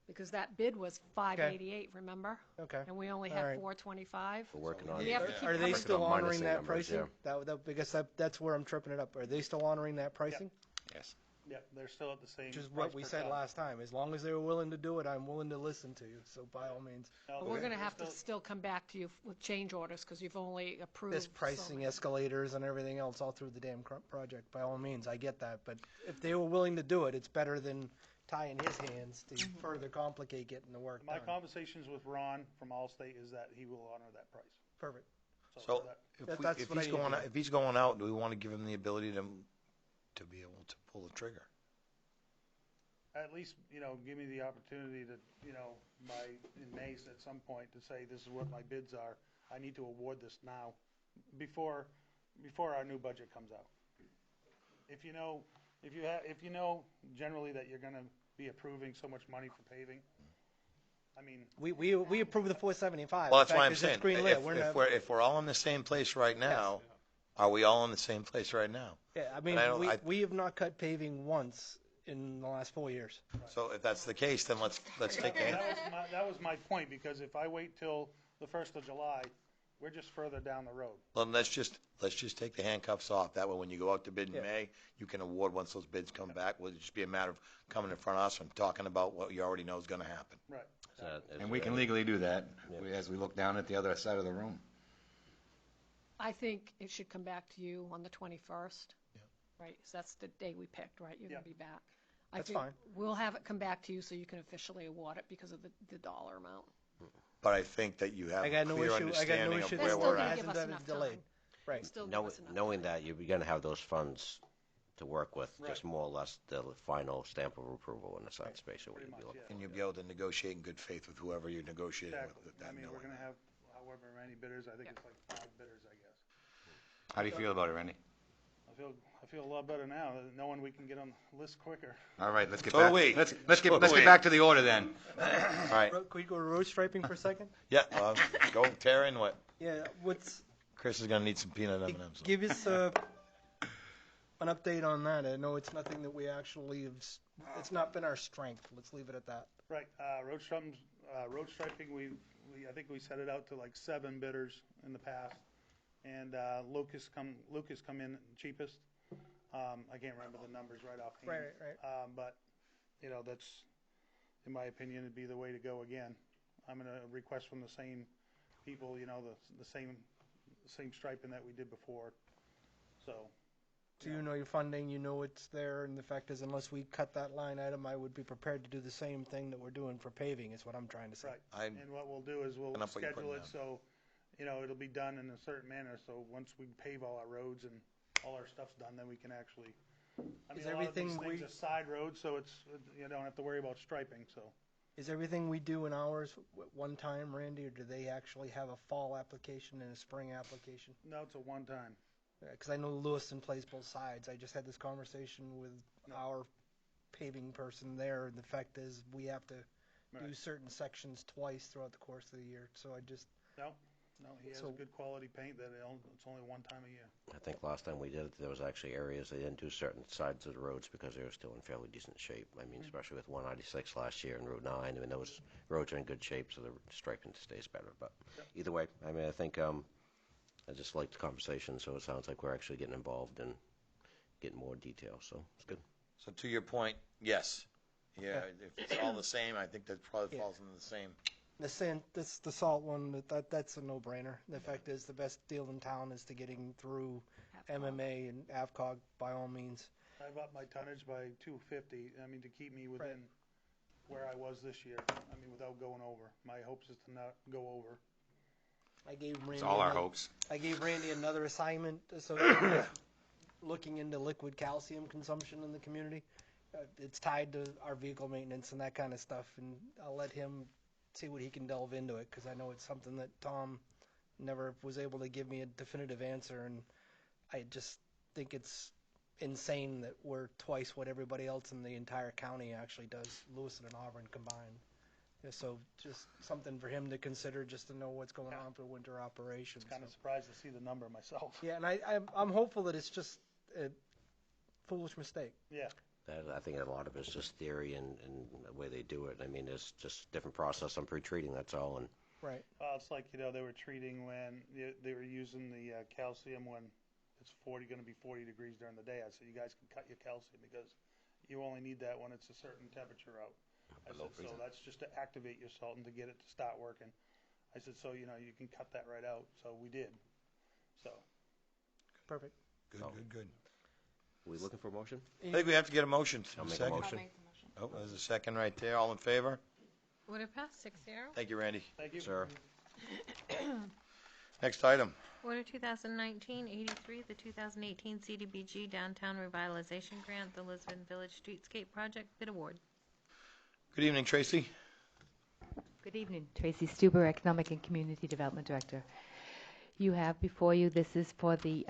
Speaker 6: Because that bid was 588, remember?
Speaker 1: Okay.
Speaker 6: And we only
Speaker 1: All
Speaker 6: had
Speaker 1: right.
Speaker 6: 425.
Speaker 4: We're working on
Speaker 6: We
Speaker 4: it.
Speaker 6: have to
Speaker 2: Yeah.
Speaker 6: keep
Speaker 1: Are they
Speaker 6: coming-
Speaker 1: still
Speaker 4: on
Speaker 1: honoring
Speaker 4: minusing
Speaker 1: that
Speaker 4: numbers,
Speaker 1: pricing? That's where I'm tripping it up. Are they still honoring that pricing?
Speaker 9: Yes.
Speaker 7: Yep, they're still at the same.
Speaker 1: Which is
Speaker 7: price
Speaker 1: what we
Speaker 7: per
Speaker 1: said
Speaker 7: ton.
Speaker 1: last time. As long as they were willing to do it, I'm willing to listen to you. So by all means,
Speaker 7: No,
Speaker 6: But we're going to
Speaker 7: they're
Speaker 6: have to still come back to you with change orders because you've only approved.
Speaker 1: this
Speaker 6: so
Speaker 1: pricing
Speaker 6: many.
Speaker 1: escalators and everything else all through the damn project. By all means, I get that. But if they were willing to do it, it's better than tying his hands to further complicate getting the work
Speaker 7: My
Speaker 1: done.
Speaker 7: conversations with Ron from Allstate is that he will honor that price.
Speaker 1: Perfect.
Speaker 2: So
Speaker 1: That's what I
Speaker 2: if
Speaker 1: need to
Speaker 2: he's going out, do we want to give him the ability to be able to pull the trigger?
Speaker 7: At least, give me the opportunity to, in May at some point to say, this is what my bids are. I need to award this now, before our new budget comes out. If you know generally that you're gonna be approving so much money for paving, I mean,
Speaker 1: We approved the 475.
Speaker 2: Well,
Speaker 1: In
Speaker 2: that's why
Speaker 1: fact,
Speaker 2: I'm
Speaker 1: it's
Speaker 2: saying,
Speaker 1: green lit. We're not-
Speaker 2: if we're all in the same place right now, are we all in the same place right now?
Speaker 1: Yeah, I mean,
Speaker 2: And I don't-
Speaker 1: we have not cut paving once in the last 4 years.
Speaker 2: So if that's the case, then let's take a,
Speaker 7: that was my point, because if I wait till the 1st of July, we're just further down the road.
Speaker 2: well, let's just take the handcuffs off. That way, when you go out to bid in
Speaker 1: Yeah.
Speaker 2: May, you can award once those bids come back. Will it just be a matter of coming in front of us and talking about what you already know is going to happen?
Speaker 7: Right.
Speaker 9: And we can legally do that as we look down at the other side of the room.
Speaker 6: I think it should come back to you on the 21st. Right, so that's the day we picked, right? You're going to be back. I
Speaker 1: That's
Speaker 6: think
Speaker 1: fine.
Speaker 6: We'll have it come back to you so you can officially award it because of the dollar amount.
Speaker 2: But I think that you have
Speaker 1: I
Speaker 2: a
Speaker 1: got no
Speaker 2: clear
Speaker 1: issue. I got no
Speaker 2: understanding
Speaker 1: issue.
Speaker 2: of
Speaker 6: That's
Speaker 2: where
Speaker 6: still
Speaker 2: we're
Speaker 6: gonna
Speaker 2: at.
Speaker 6: give
Speaker 1: Hasn't
Speaker 6: us
Speaker 1: done it
Speaker 6: enough
Speaker 1: delayed.
Speaker 6: time.
Speaker 1: Right.
Speaker 6: Still give us enough
Speaker 4: Knowing
Speaker 6: time.
Speaker 4: that, you're going to have those funds to work with,
Speaker 7: Right.
Speaker 4: just more or less the final stamp of approval in a certain space. Or what
Speaker 7: Pretty
Speaker 4: you'd be
Speaker 7: much,
Speaker 4: looking
Speaker 7: yeah.
Speaker 2: And you'll be able to negotiate in good faith with whoever you're negotiating
Speaker 7: Exactly.
Speaker 2: with.
Speaker 7: I
Speaker 2: That
Speaker 7: mean, we're
Speaker 2: knowing.
Speaker 7: gonna have however many bidders. I think it's like 5 bidders, I guess.
Speaker 9: How do you feel about it, Randy?
Speaker 7: I feel a lot better now, knowing we can get on the list quicker.
Speaker 9: All right, let's get
Speaker 2: So
Speaker 9: back.
Speaker 2: wait.
Speaker 9: Let's
Speaker 2: So
Speaker 9: get
Speaker 2: wait.
Speaker 9: back to the order then.
Speaker 2: All right.
Speaker 1: Can we go to road striping for a second?
Speaker 2: Yeah. Go tear in what
Speaker 1: Yeah.
Speaker 2: Chris is going to need some peanut M&Ms.
Speaker 1: Give us an update on that. I know it's nothing that we actually have. It's not been our strength. Let's leave it at that.
Speaker 7: Right, road striping, I think we set it out to like 7 bidders in the past, and Lucas come in cheapest. I can't remember the numbers right offhand.
Speaker 1: Right.
Speaker 7: But, that's, in my opinion, it'd be the way to go again. I'm gonna request from the same people, the same striping that we did before, so.
Speaker 1: So you know your funding, you know it's there, and the fact is, unless we cut that line item, I would be prepared to do the same thing that we're doing for paving, is what I'm trying to say.
Speaker 7: Right, and what we'll do is we'll
Speaker 2: Enough what you're
Speaker 7: schedule
Speaker 2: putting
Speaker 7: it so, it'll be done in a certain manner, so once we pave all our roads and all our stuff's done, then we can actually,
Speaker 1: Is
Speaker 7: a lot of these
Speaker 1: everything
Speaker 7: things are side roads, so you don't have to worry about striping, so.
Speaker 1: Is everything we do in hours one time, Randy, or do they actually have a fall application and a spring application?
Speaker 7: No, it's a one-time.
Speaker 1: Because I know Lewiston plays both sides. I just had this conversation with our paving person there, and the fact is we have to do certain sections twice throughout the course of the year. So I just,
Speaker 7: No, he has
Speaker 1: So-
Speaker 7: good quality paint that it's only one time a year.
Speaker 4: I think last time we did it, there was actually areas they didn't do certain sides of the roads because they were still in fairly decent shape. I mean, especially with 196 last year and Route 9. I mean, those roads are in good shape, so the striping stays better. But either way, I mean, I think I just liked the conversation, so it sounds like we're actually getting involved and getting more detail. So it's good.
Speaker 2: So to your point, yes. Yeah, if it's all the same, I think that probably falls into the same.
Speaker 1: the salt one, that's a no-brainer. The fact is, the best deal in town is to getting through MMA and AvCog by all means.
Speaker 7: I've upped my tonnage by 250, I mean, to keep me within where I was this year. I mean, without going over. My hopes is to not go over.
Speaker 1: I gave Randy
Speaker 9: It's all our hopes.
Speaker 1: I gave Randy another assignment, so looking into liquid calcium consumption in the community. It's tied to our vehicle maintenance and that kind of stuff, and I'll let him see what he can delve into it, because I know it's something that Tom never was able to give me a definitive answer, and I just think it's insane that we're twice what everybody else in the entire county actually does, Lewiston and Auburn combined. So just something for him to consider, just to know what's going on for winter operations.
Speaker 7: Kind of surprised to see the number myself.
Speaker 1: Yeah, and I'm hopeful that it's just a foolish mistake.
Speaker 7: Yeah.
Speaker 4: I think a lot of it's just theory and the way they do it. I mean, it's just different process on pre-treating, that's all. And
Speaker 1: Right.
Speaker 7: It's like, they were treating when they were using the calcium when it's going to be 40 degrees during the day. I said, you guys can cut your calcium because you only need that when it's a certain temperature out. I said, so that's just to activate your salt and to get it to start working. I said, so, you can cut that right out. So we did. So.
Speaker 1: Perfect.
Speaker 2: Good.
Speaker 4: are we looking for a motion?
Speaker 2: I think we have to get a motion.
Speaker 4: I'll make a
Speaker 2: Second.
Speaker 4: motion.
Speaker 8: I'll make the motion.
Speaker 2: Oh, there's a second right there. All in favor?
Speaker 5: Would have passed 6-0.
Speaker 2: Thank you, Randy.
Speaker 7: Thank you.
Speaker 4: Sir.
Speaker 2: Next item.
Speaker 5: Order 2019-83, the 2018 CDBG Downtown Revitalization Grant, the Lisbon Village Streetscape Project bid award.
Speaker 2: Good evening, Tracy.
Speaker 10: Good evening. Tracy Stuber, Economic and Community Development Director. You have before you, this is for the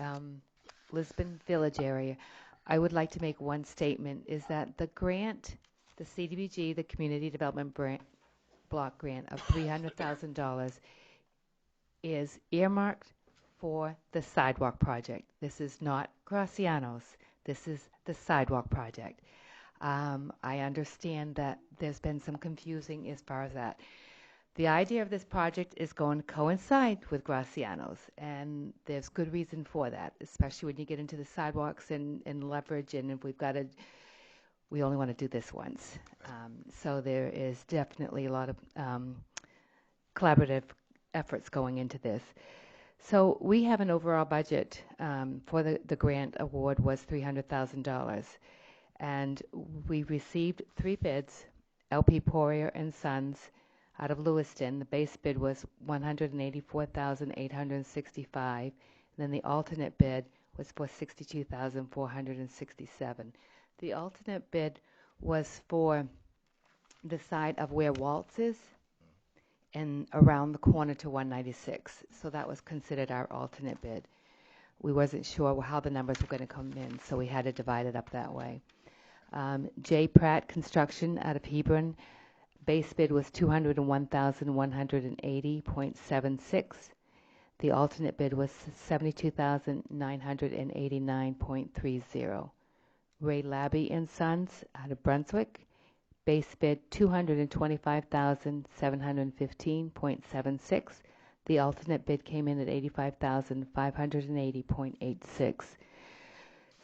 Speaker 10: Lisbon Village area. I would like to make one statement, is that the grant, the CDBG, the Community Development Block Grant of $300,000 is earmarked for the sidewalk project. This is not Graciano's. This is the sidewalk project. I understand that there's been some confusing as far as that. The idea of this project is going to coincide with Graciano's, and there's good reason for that, especially when you get into the sidewalks and leverage, and if we only want to do this once. So there is definitely a lot of collaborative efforts going into this. So we have an overall budget for the grant award was $300,000. And we received 3 bids, LP Poirier and Sons out of Lewiston. The base bid was $184,865. And then the alternate bid was for $62,467. The alternate bid was for the side of where Waltz is and around the corner to 196. So that was considered our alternate bid. We wasn't sure how the numbers were going to come in, so we had to divide it up that way. J. Pratt Construction out of Hebron, base bid was $201,180.76. The alternate bid was $72,989.30. Ray Labby and Sons out of Brunswick, base bid $225,715.76. The alternate bid came in at $85,580.86.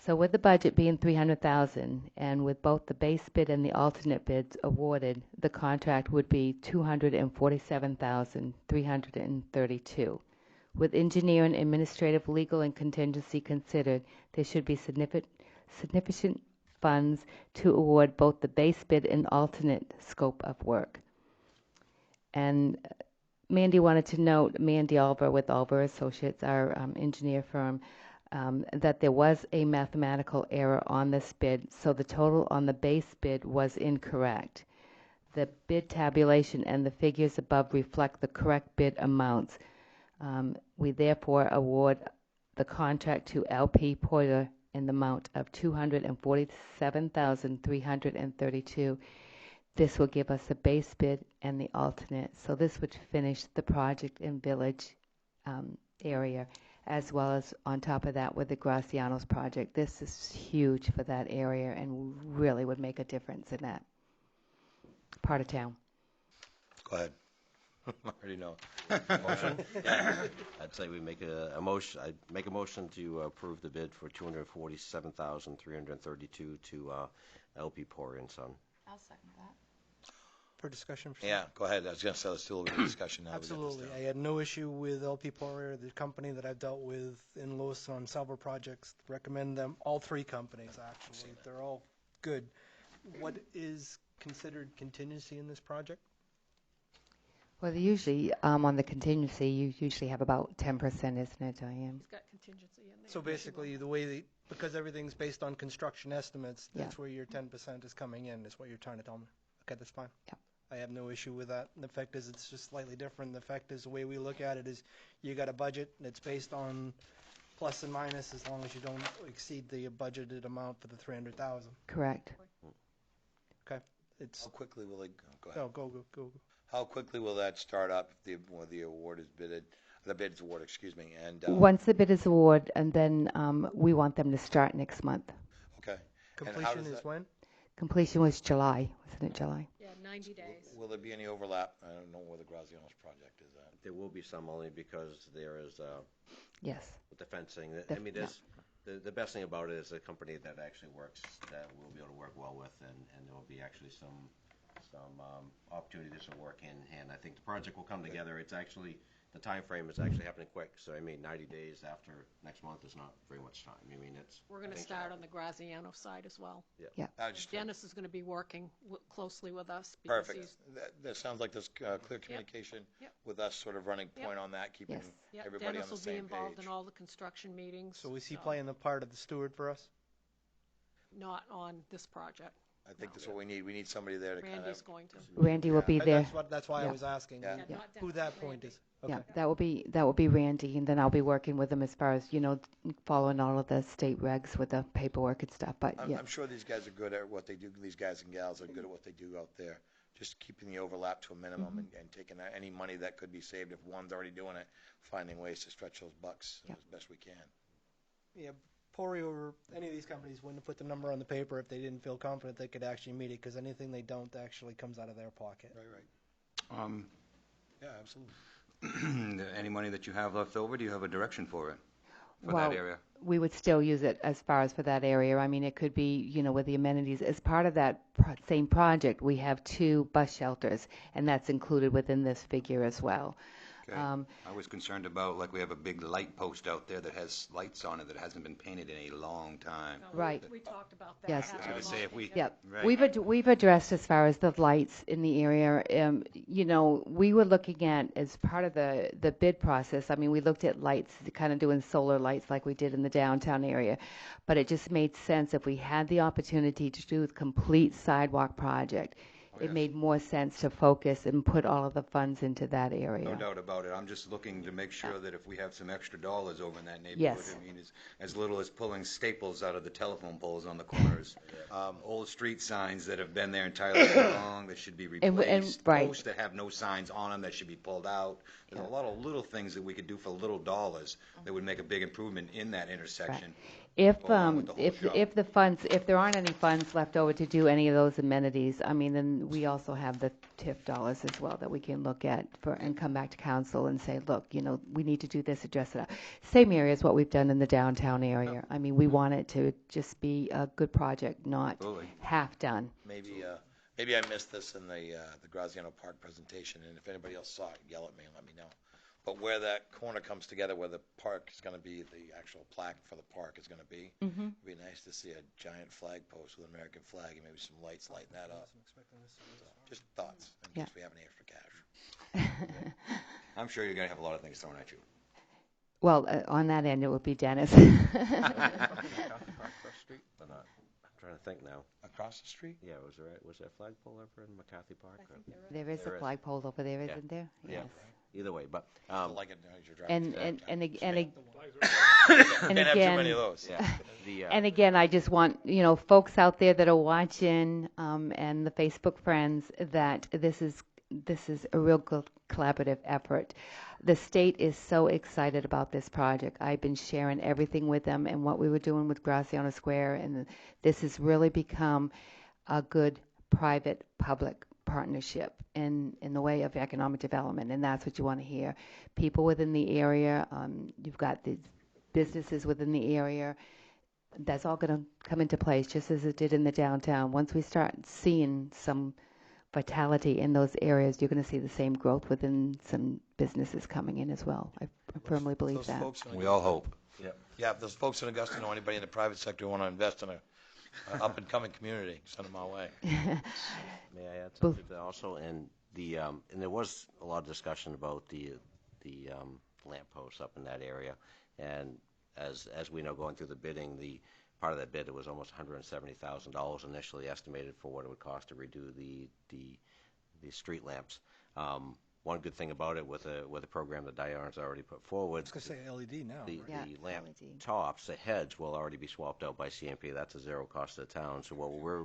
Speaker 10: So with the budget being $300,000, and with both the base bid and the alternate bids awarded, the contract would be $247,332. With engineering, administrative, legal, and contingency considered, there should be sufficient funds to award both the base bid and alternate scope of work. And Mandy wanted to note, Mandy Alver with Alver Associates, our engineer firm, that there was a mathematical error on this bid, so the total on the base bid was incorrect. The bid tabulation and the figures above reflect the correct bid amounts. We therefore award the contract to LP Porter in the amount of $247,332. this will give us a base bid and the alternate. So this would finish the project in village area, as well as on top of that with the Gracianos project. This is huge for that area and really would make a difference in that part of town.
Speaker 2: Go ahead. I already know.
Speaker 4: Motion?
Speaker 2: Yeah.
Speaker 4: I'd say we make a motion, I'd make a motion to approve the bid for $247,332 to LP Poirier and Son.
Speaker 8: I'll second that.
Speaker 1: For discussion.
Speaker 2: Yeah, go ahead. I was going to say, let's do a little bit of discussion now.
Speaker 1: Absolutely. I had no issue with LP Poirier, the company that I've dealt with in Lewis on several projects. Recommend them, all three companies, actually. They're all good. What is considered contingency in this project?
Speaker 10: Well, usually on the contingency, you usually have about 10%, isn't it, Diane?
Speaker 6: He's got contingency in there.
Speaker 1: So basically, the way because everything's based on construction estimates, that's where your 10% is coming in, is what you're trying to tell me. Okay, that's fine.
Speaker 10: Yeah.
Speaker 1: I have no issue with that. And the fact is, it's just slightly different. The fact is, the way we look at it is you got a budget that's based on plus and minus as long as you don't exceed the budgeted amount for the 300,000.
Speaker 10: Correct.
Speaker 1: Okay. It's
Speaker 2: How quickly will they go ahead?
Speaker 1: no go.
Speaker 2: How quickly will that start up if the award is bidded? The bid's award, excuse me. And
Speaker 10: Once the bid is awarded, and then we want them to start next month.
Speaker 2: okay.
Speaker 1: Completion is when?
Speaker 10: Completion was July, wasn't it July?
Speaker 6: Yeah, 90 days.
Speaker 2: Will there be any overlap? I don't know where the Graziano's project is at.
Speaker 4: There will be some only because there is,
Speaker 10: Yes.
Speaker 4: with the fencing, I
Speaker 10: Def-
Speaker 4: mean, there's, the best thing about it is a company that actually works, that we'll be able to work well with, and there will be actually some opportunities to work hand in hand. I think the project will come together. It's actually, the time frame is actually happening quick. So I mean, 90 days after next month is not very much time. I mean,
Speaker 6: We're going to start on the Graziano side as well. Dennis is going to be working closely with us. Because
Speaker 2: Perfect. That sounds like there's clear communication with us sort of running point on that, keeping everybody
Speaker 6: Dennis
Speaker 2: on the
Speaker 6: will
Speaker 2: same
Speaker 6: be involved
Speaker 2: page.
Speaker 6: in all the construction meetings.
Speaker 1: So is he playing the part of the steward for us?
Speaker 6: Not on this project.
Speaker 2: I think that's what we need. We need somebody there to kind
Speaker 6: Randy's
Speaker 2: of.
Speaker 6: going to.
Speaker 10: Randy will be there.
Speaker 1: That's why I
Speaker 10: Yeah.
Speaker 1: was asking
Speaker 2: Yeah.
Speaker 1: who that point is. Okay.
Speaker 10: Yeah, that will be Randy, and then I'll be working with him as far as following all of the state regs with the paperwork and stuff. But
Speaker 2: I'm sure these guys are good at what they do. These guys and gals are good at what they do out there. Just keeping the overlap to a minimum and taking any money that could be saved if one's already doing it, finding ways to stretch those bucks as best we can.
Speaker 1: Yeah, Poirier or any of these companies wouldn't have put the number on the paper if they didn't feel confident they could actually meet it, because anything they don't actually comes out of their pocket.
Speaker 2: Right. Yeah, absolutely.
Speaker 9: Any money that you have left over, do you have a direction for it, for
Speaker 10: well,
Speaker 9: that area?
Speaker 10: we would still use it as far as for that area. I mean, it could be, with the amenities. As part of that same project, we have 2 bus shelters, and that's included within this figure as well.
Speaker 9: Okay. I was concerned about, like, we have a big light post out there that has lights on it that hasn't been painted in a long time.
Speaker 10: Right.
Speaker 6: We talked about that.
Speaker 10: Yes.
Speaker 9: I was going to say, if we...
Speaker 10: Yep.
Speaker 9: Right.
Speaker 10: We've addressed as far as the lights in the area. We were looking at, as part of the bid process, I mean, we looked at lights, kind of doing solar lights like we did in the downtown area. But it just made sense if we had the opportunity to do a complete sidewalk project. It made more sense to focus and put all of the funds into that area.
Speaker 9: No doubt about it. I'm just looking to make sure that if we have some extra dollars over in that neighborhood,
Speaker 10: Yes.
Speaker 9: I mean, as little as pulling staples out of the telephone poles on the corners, old street signs that have been there entirely too long that should be replaced,
Speaker 10: right.
Speaker 9: posts that have no signs on them that should be pulled out. There's a lot of little things that we could do for little dollars that would make a big improvement in that intersection.
Speaker 10: If
Speaker 9: along with the whole job.
Speaker 10: if there aren't any funds left over to do any of those amenities, I mean, then we also have the TIF dollars as well that we can look at and come back to council and say, look, we need to do this, address it up. Same area as what we've done in the downtown area. I mean, we want it to just be a good project, not half done.
Speaker 2: Maybe I missed this in the Graziano Park presentation, and if anybody else saw it, yell at me and let me know. But where that corner comes together, where the park is going to be, the actual plaque for the park is going to be, it'd be nice to see a giant flag post with an American flag and maybe some lights lighting that up. So, just thoughts, in case we have any extra cash.
Speaker 9: I'm sure you're going to have a lot of things thrown at you.
Speaker 10: Well, on that end, it would be Dennis.
Speaker 4: Across the street? I'm trying to think now.
Speaker 2: Across the street?
Speaker 4: Yeah, was there a flagpole ever in McCarthy Park?
Speaker 10: There is a flagpole over there, isn't there?
Speaker 4: Yeah.
Speaker 10: Yes.
Speaker 4: either way, but,
Speaker 2: Like it, you're driving.
Speaker 10: And
Speaker 2: Can't have too
Speaker 10: again,
Speaker 2: many of those.
Speaker 4: the,
Speaker 10: and again, I just want, folks out there that are watching, and the Facebook friends, that this is a real good collaborative effort. The state is so excited about this project. I've been sharing everything with them and what we were doing with Graciano Square, and this has really become a good private-public partnership in the way of economic development, and that's what you want to hear. People within the area, you've got these businesses within the area. That's all going to come into place just as it did in the downtown. Once we start seeing some vitality in those areas, you're going to see the same growth within some businesses coming in as well. I firmly believe
Speaker 2: Those
Speaker 10: that.
Speaker 2: folks in
Speaker 9: We all hope.
Speaker 2: Yeah, if those folks in Augusta know anybody in the private sector who want to invest in a up-and-coming community, send them our way.
Speaker 4: May I add something to that also? And there was a lot of discussion about the lamp posts up in that area. And as we know, going through the bidding, the part of that bid, it was almost $170,000 initially estimated for what it would cost to redo the street lamps. One good thing about it with a program that Diane's already put forward,
Speaker 1: I was going to say LED now.
Speaker 4: the
Speaker 1: right?
Speaker 4: lamp
Speaker 10: LED.
Speaker 4: tops, the heads will already be swapped out by CMP. That's a zero cost to the town. So what we're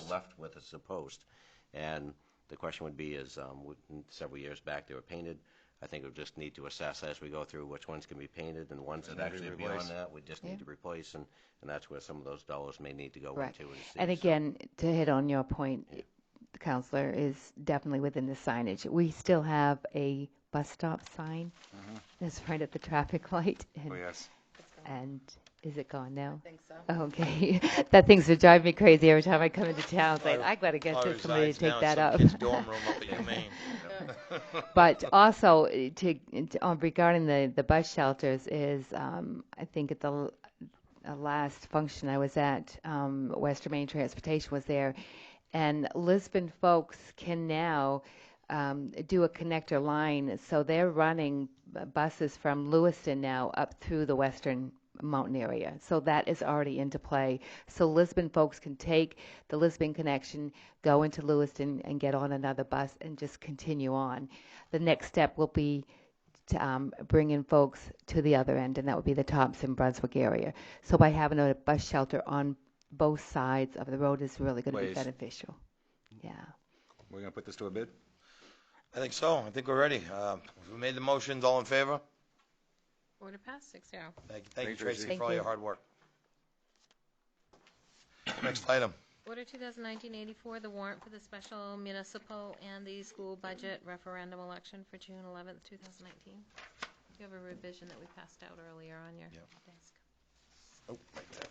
Speaker 4: left with is a post. And the question would be is, several years back they were painted. I think we'll just need to assess as we go through which ones can be painted and ones that actually are beyond that we just need to replace. And that's where some of those dollars may need to go
Speaker 10: Right.
Speaker 4: into.
Speaker 10: And again, to hit on your point, Counselor, is definitely within the signage. We still have a bus stop sign that's right at the traffic light. And,
Speaker 9: Oh, yes.
Speaker 10: and is it gone now?
Speaker 8: I think so.
Speaker 10: Okay. That thing's would drive me crazy every time I come into town saying, I got to get
Speaker 2: Probably
Speaker 10: to somebody to
Speaker 2: resides
Speaker 10: take
Speaker 2: now in
Speaker 10: that
Speaker 2: some
Speaker 10: up.
Speaker 2: kid's dorm room up at UMaine.
Speaker 10: But also, regarding the bus shelters is, I think at the last function I was at, Western Main Transportation was there, and Lisbon folks can now do a connector line, so they're running buses from Lewiston now up through the Western Mountain area. So that is already into play. So Lisbon folks can take the Lisbon connection, go into Lewiston, and get on another bus and just continue on. The next step will be to bring in folks to the other end, and that would be the Thompson Brunswick area. So by having a bus shelter on both sides of the road is really going to be
Speaker 9: Ways.
Speaker 10: beneficial. Yeah.
Speaker 9: We're going to put this to a bid?
Speaker 2: I think so. I think we're ready. We made the motions. All in favor?
Speaker 5: Order passed, 6-0.
Speaker 2: Thank you,
Speaker 9: Thank you,
Speaker 2: Tracy,
Speaker 10: Thank
Speaker 2: for all
Speaker 10: you.
Speaker 2: your hard work. Next item.
Speaker 5: Order 2019-84, the warrant for the special municipal and the school budget referendum election for June 11th, 2019. You have a revision that we passed out earlier on your desk.
Speaker 2: Oh, right there.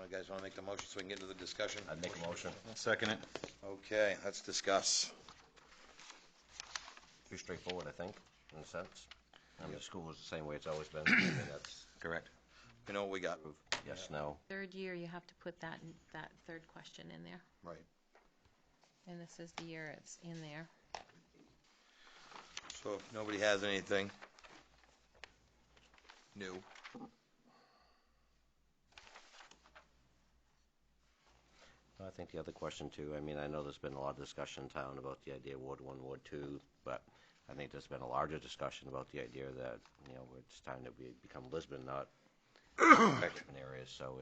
Speaker 2: You guys want to make the motion so we can get into the discussion?
Speaker 4: I'd make a motion.
Speaker 9: Second it.
Speaker 2: Okay, let's discuss.
Speaker 4: Pretty straightforward, I think, in a sense. The school is the same way it's always been. I mean, that's
Speaker 2: Correct. You know what we got?
Speaker 4: yes, no.
Speaker 5: Third year, you have to put that third question in there.
Speaker 2: Right.
Speaker 5: And this is the year it's in there.
Speaker 2: So if nobody has anything new.
Speaker 4: I think the other question too, I mean, I know there's been a lot of discussion in town about the idea of Ward 1, Ward 2, but I think there's been a larger discussion about the idea that, it's time that we become Lisbon, not Richmond areas, so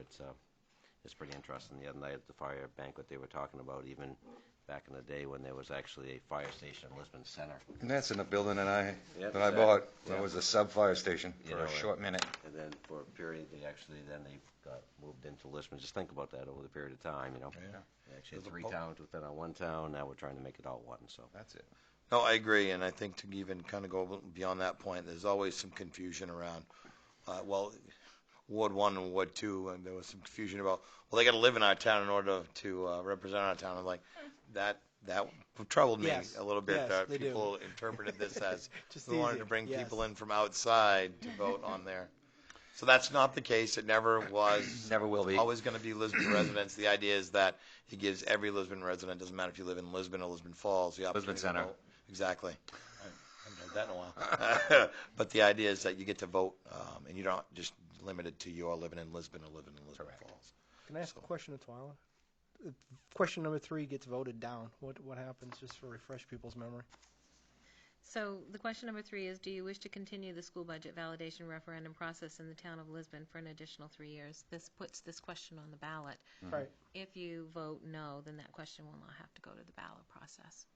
Speaker 4: it's pretty interesting. The other night at the fire banquet, they were talking about even back in the day when there was actually a fire station in Lisbon Center.
Speaker 9: And that's in the building that I
Speaker 4: Yep,
Speaker 9: bought.
Speaker 4: yeah.
Speaker 9: That was a sub-fire station
Speaker 4: You
Speaker 9: for
Speaker 4: know,
Speaker 9: a short minute.
Speaker 4: And then for a period, they got moved into Lisbon. Just think about that over the period of time,
Speaker 2: Yeah.
Speaker 4: They actually had
Speaker 2: There's a
Speaker 4: 3
Speaker 2: po-
Speaker 4: towns within our one town. Now we're trying to make it all one, so.
Speaker 9: That's it.
Speaker 2: No, I agree, and I think to even kind of go beyond that point, there's always some confusion around, Ward 1 and Ward 2, and there was some confusion about, well, they got to live in our town in order to represent our town. I'm like, that troubled me
Speaker 1: Yes.
Speaker 2: a little bit.
Speaker 1: Yes,
Speaker 2: That
Speaker 1: they do.
Speaker 2: people interpreted this as
Speaker 1: Just
Speaker 2: we wanted
Speaker 1: easy.
Speaker 2: to bring
Speaker 1: Yes.
Speaker 2: people in from outside to vote on there. So that's not the case. It never was.
Speaker 9: Never will be.
Speaker 2: Always going to be Lisbon residents. The idea is that it gives every Lisbon resident, doesn't matter if you live in Lisbon or Lisbon Falls, the opportunity
Speaker 9: Lisbon Center.
Speaker 2: to vote. Exactly. I haven't heard that in a while. But the idea is that you get to vote, and you're not just limited to your living in Lisbon or living in Lisbon Falls.
Speaker 1: Can I ask a question to Twyla? question number 3 gets voted down, what happens, just to refresh people's memory?
Speaker 5: So the question number 3 is, do you wish to continue the school budget validation referendum process in the town of Lisbon for an additional 3 years? This puts this question on the ballot.
Speaker 1: Right.
Speaker 5: If you vote no, then that question will not have to go to the ballot process.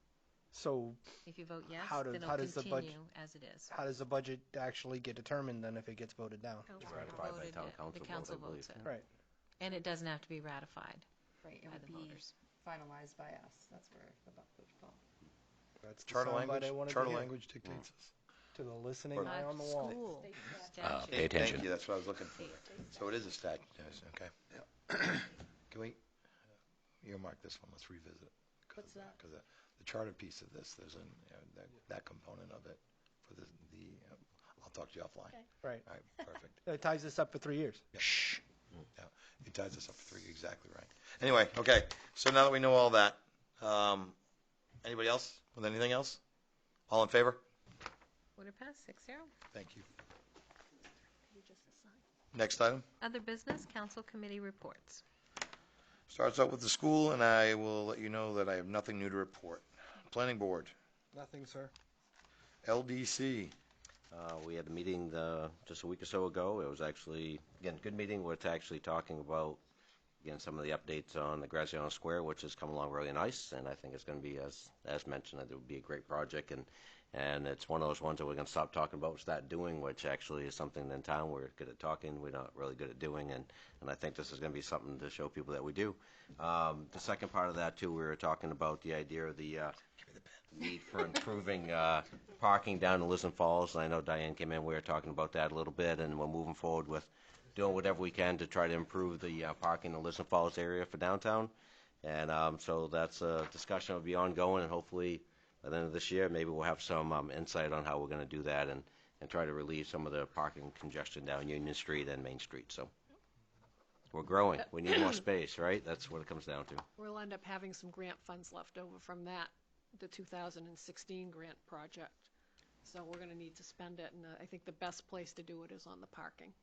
Speaker 1: So
Speaker 5: If you vote yes,
Speaker 1: How does-
Speaker 5: then
Speaker 1: how
Speaker 5: it'll
Speaker 1: does the
Speaker 5: continue as it is.
Speaker 1: how does the budget actually get determined then if it gets voted down?
Speaker 5: Council
Speaker 4: ratified by
Speaker 5: voted
Speaker 4: town
Speaker 5: it.
Speaker 4: council
Speaker 5: The
Speaker 4: vote,
Speaker 5: council
Speaker 4: I believe.
Speaker 5: votes it.
Speaker 1: Right.
Speaker 5: And it doesn't have to be ratified
Speaker 8: Right, it
Speaker 5: by
Speaker 8: would
Speaker 5: the
Speaker 8: be
Speaker 5: voters.
Speaker 8: finalized by us. That's where the buck would fall.
Speaker 1: That's the
Speaker 2: Charter
Speaker 1: soundbite
Speaker 2: language,
Speaker 1: I wanted to
Speaker 2: charter
Speaker 1: hear.
Speaker 2: language dictates this.
Speaker 1: To the listening eye on the wall.
Speaker 5: School
Speaker 9: Pay
Speaker 5: statute.
Speaker 9: attention.
Speaker 2: Thank you, that's what I was looking for. So it is a statute, yes, okay. Can we earmark this one, let's revisit it.
Speaker 8: What's that?
Speaker 2: Because the charter piece of this, there's that component of it for the I'll talk to you offline.
Speaker 8: Okay.
Speaker 1: Right.
Speaker 2: All right, perfect.
Speaker 1: It ties this up for 3 years.
Speaker 2: Yeah, shh. Yeah, it ties us up for 3, exactly right. Anyway, okay, so now that we know all that, anybody else with anything else? All in favor?
Speaker 5: Would it pass 6-0?
Speaker 2: Thank you.
Speaker 8: You just assign.
Speaker 2: Next item.
Speaker 5: Other business, council committee reports.
Speaker 2: Starts out with the school, and I will let you know that I have nothing new to report. Planning board,
Speaker 1: Nothing, sir.
Speaker 2: LDC.
Speaker 4: We had a meeting just a week or so ago. It was actually, again, good meeting. We're actually talking about, again, some of the updates on the Graziano Square, which has come along really nice, and I think it's going to be, as mentioned, it would be a great project, and it's one of those ones that we're going to stop talking about and start doing, which actually is something in town we're good at talking, we're not really good at doing, and I think this is going to be something to show people that we do. The second part of that, too, we were talking about the idea of the need for improving parking down in Lisbon Falls. And I know Diane came in, we were talking about that a little bit, and we're moving forward with doing whatever we can to try to improve the parking in the Lisbon Falls area for downtown. And so that's a discussion that will be ongoing, and hopefully by the end of this year, maybe we'll have some insight on how we're going to do that and try to relieve some of the parking congestion down Union Street and Main Street. So we're growing. We need more space, right? That's what it comes down to.
Speaker 6: We'll end up having some grant funds left over from that, the 2016 grant project. So we're going to need to spend it, and I think the best place to do it is on the parking.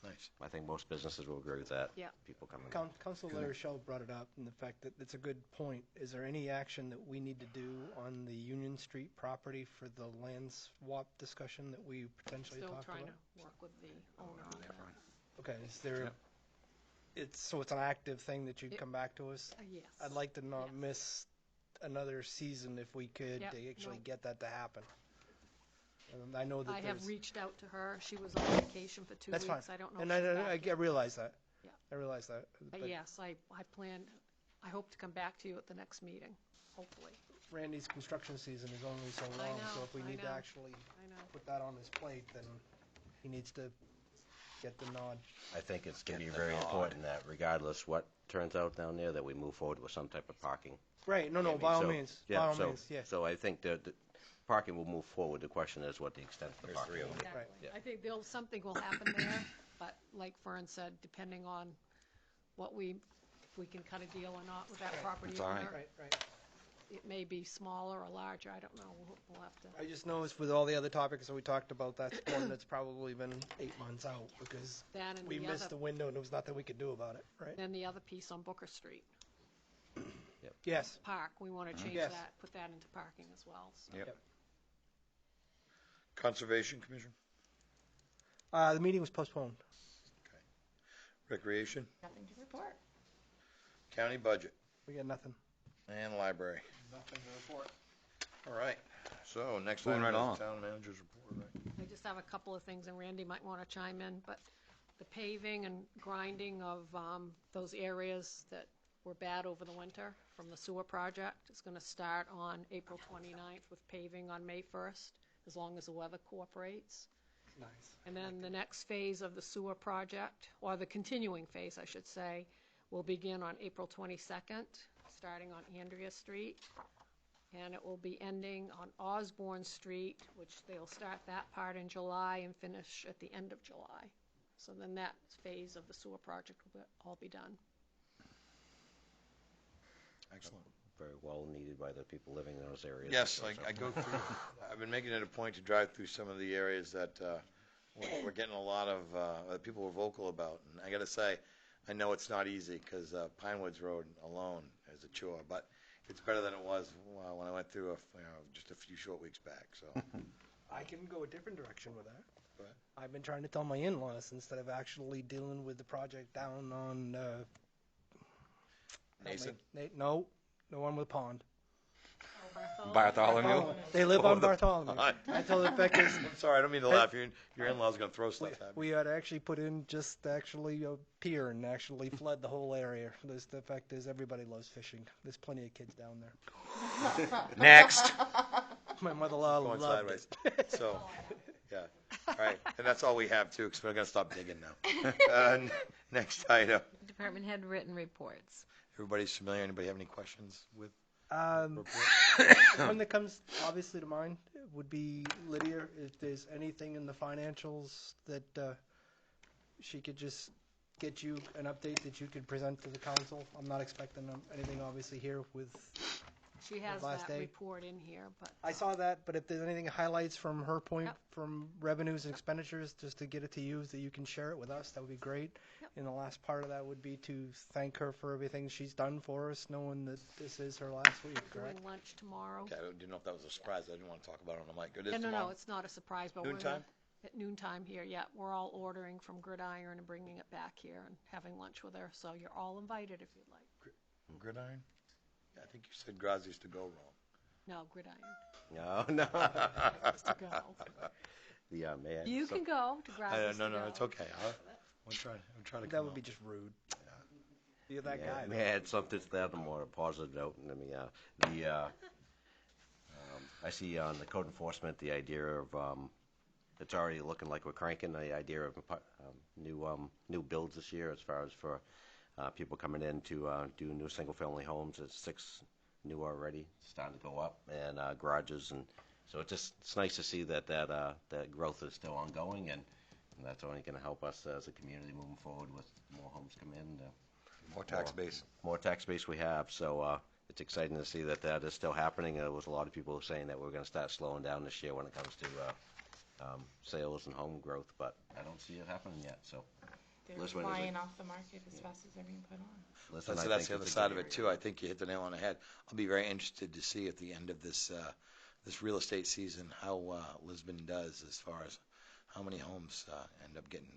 Speaker 2: Nice.
Speaker 4: I think most businesses will agree with that.
Speaker 6: Yeah.
Speaker 4: People coming.
Speaker 1: Councilor Larry Shell brought it up, and the fact that it's a good point. Is there any action that we need to do on the Union Street property for the land swap discussion that we potentially
Speaker 6: Still
Speaker 1: talked
Speaker 6: trying
Speaker 1: about?
Speaker 6: to work with the owner on that.
Speaker 1: Okay, is there, it's an active thing that you'd come back to us?
Speaker 6: Yes.
Speaker 1: I'd like to not
Speaker 6: Yes.
Speaker 1: miss another season if we could
Speaker 6: Yep,
Speaker 1: to actually
Speaker 6: no.
Speaker 1: get that to happen. And I know that
Speaker 6: I
Speaker 1: there's.
Speaker 6: have reached out to her. She was on vacation for 2
Speaker 1: That's
Speaker 6: weeks.
Speaker 1: fine.
Speaker 6: I don't know
Speaker 1: And
Speaker 6: if she's back
Speaker 1: I
Speaker 6: yet.
Speaker 1: realize that.
Speaker 6: Yeah.
Speaker 1: I realize that.
Speaker 6: But yes, I hope to come back to you at the next meeting, hopefully.
Speaker 1: Randy's construction season is only so
Speaker 6: I
Speaker 1: long,
Speaker 6: know,
Speaker 1: so if we
Speaker 6: I
Speaker 1: need to
Speaker 6: know.
Speaker 1: actually
Speaker 6: I know.
Speaker 1: put that on his plate, then he needs to get the nod.
Speaker 4: I think it's going to be very important that regardless what turns out down there, that we move forward with some type of parking.
Speaker 1: Right, no,
Speaker 4: I mean,
Speaker 1: by all
Speaker 4: so-
Speaker 1: means,
Speaker 4: yeah,
Speaker 1: by all
Speaker 4: so-
Speaker 1: means, yes.
Speaker 4: So I think that the parking will move forward. The question is what the extent of the parking will be.
Speaker 6: Exactly.
Speaker 4: Yeah.
Speaker 6: I think something will happen there, but like Fern said, depending on if we can cut a deal or not with that property
Speaker 2: That's all right.
Speaker 6: owner,
Speaker 1: Right.
Speaker 6: it may be smaller or larger, I don't know, we'll have to.
Speaker 1: I just noticed with all the other topics that we talked about, that's one that's probably been 8 months out, because
Speaker 6: That and
Speaker 1: we
Speaker 6: the
Speaker 1: missed
Speaker 6: other,
Speaker 1: the window and there was nothing we could do about it, right?
Speaker 6: then the other piece on Booker Street,
Speaker 1: Yes.
Speaker 6: park, we want to change
Speaker 1: Yes.
Speaker 6: that, put that into parking as well, so.
Speaker 2: Yep. Conservation Commission,
Speaker 1: The meeting was postponed.
Speaker 2: Recreation,
Speaker 8: Nothing to report.
Speaker 2: County Budget,
Speaker 1: We got nothing.
Speaker 2: and Library.
Speaker 1: Nothing to report.
Speaker 2: All right, so next
Speaker 9: Moving
Speaker 2: item
Speaker 9: right
Speaker 2: is
Speaker 9: along.
Speaker 2: Town Manager's Report. Right?
Speaker 6: I just have a couple of things, and Randy might want to chime in, but the paving and grinding of those areas that were bad over the winter from the sewer project is going to start on April 29th with paving on May 1st, as long as the weather cooperates.
Speaker 1: Nice.
Speaker 6: And then the next phase of the sewer project, or the continuing phase, I should say, will begin on April 22nd, starting on Andrea Street. And it will be ending on Osborne Street, which they'll start that part in July and finish at the end of July. So then that phase of the sewer project will all be done.
Speaker 2: Excellent.
Speaker 4: Very well needed by the people living in those areas.
Speaker 2: Yes,
Speaker 4: So-
Speaker 2: I go through, I've been making it a point to drive through some of the areas that we're getting a lot of, that people were vocal about. And I got to say, I know it's not easy because Pine Woods Road alone is a chore, but it's better than it was when I went through just a few short weeks back. So
Speaker 1: I can go a different direction with that.
Speaker 2: Go ahead.
Speaker 1: I've been trying to tell my in-laws instead of actually dealing with the project down on
Speaker 2: Mason?
Speaker 1: No, the one with Pond.
Speaker 9: Bartholomew?
Speaker 1: They live on Bartholomew.
Speaker 2: Pond.
Speaker 1: I told the fact is,
Speaker 2: I'm sorry, I don't mean to laugh. Your in-laws going to throw stuff at me.
Speaker 1: we had actually put in just actually a pier and actually flood the whole area. The fact is, everybody loves fishing. There's plenty of kids down there.
Speaker 9: Next.
Speaker 1: My mother-in-law
Speaker 2: Going
Speaker 1: loved
Speaker 2: sideways.
Speaker 1: it.
Speaker 2: So, yeah. All right. And that's all we have, too, because we're going to stop digging now. Next item.
Speaker 5: Department head written reports.
Speaker 2: Everybody's familiar. Anybody have any questions with
Speaker 1: The one that comes obviously to mind would be Lydia. If there's anything in the financials that she could just get you an update that you could present to the council. I'm not expecting anything obviously here with.
Speaker 6: She has
Speaker 1: last
Speaker 6: that
Speaker 1: day.
Speaker 6: report in here, but.
Speaker 1: I saw that, but if there's anything highlights from her point,
Speaker 6: Yep.
Speaker 1: from revenues and expenditures, just to get it to you, that you can share it with us, that would be great.
Speaker 6: Yep.
Speaker 1: And the last part of that would be to thank her for everything she's done for us, knowing that this is her last week, correct?
Speaker 6: Doing lunch tomorrow.
Speaker 2: Okay, I didn't know if that was a surprise. I didn't want to talk about it on the mic. It is
Speaker 6: No,
Speaker 2: tomorrow.
Speaker 6: no, it's not a surprise, but we're
Speaker 2: Noontime?
Speaker 6: at noontime here, yeah. We're all ordering from Gridiron and bringing it back here and having lunch with her, so you're all invited if you'd like.
Speaker 2: Gridiron? Yeah, I think you said Grazi's to go wrong.
Speaker 6: No, Gridiron,
Speaker 4: No.
Speaker 6: is to go.
Speaker 4: Yeah, man.
Speaker 6: You can go to Grazi's
Speaker 2: No,
Speaker 6: to go.
Speaker 2: it's okay. I'll try to come
Speaker 1: That would
Speaker 2: out.
Speaker 1: be just rude. You're that guy.
Speaker 4: May I add something to that on a more positive note? I see on the code enforcement the idea of it's already looking like we're cranking the idea of new builds this year as far as for people coming in to do new single family homes. It's 6 new already, starting to go up, and garages, and so it's nice to see that growth is still ongoing, and that's only going to help us as a community moving forward with more homes come in.
Speaker 9: More tax base.
Speaker 4: More tax base we have, so it's exciting to see that is still happening. There was a lot of people saying that we're going to start slowing down this year when it comes to sales and home growth, but I don't see it happening yet. So
Speaker 8: They're
Speaker 4: Lisbon is
Speaker 8: flying off the market as fast as they're being put on.
Speaker 4: Lisbon, I
Speaker 2: That's
Speaker 4: think,
Speaker 2: the other
Speaker 4: is a
Speaker 2: side
Speaker 4: good
Speaker 2: of it
Speaker 4: area.
Speaker 2: too. I think you hit the nail on the head. I'll be very interested to see at the end of this real estate season how Lisbon does as far as how many homes end up getting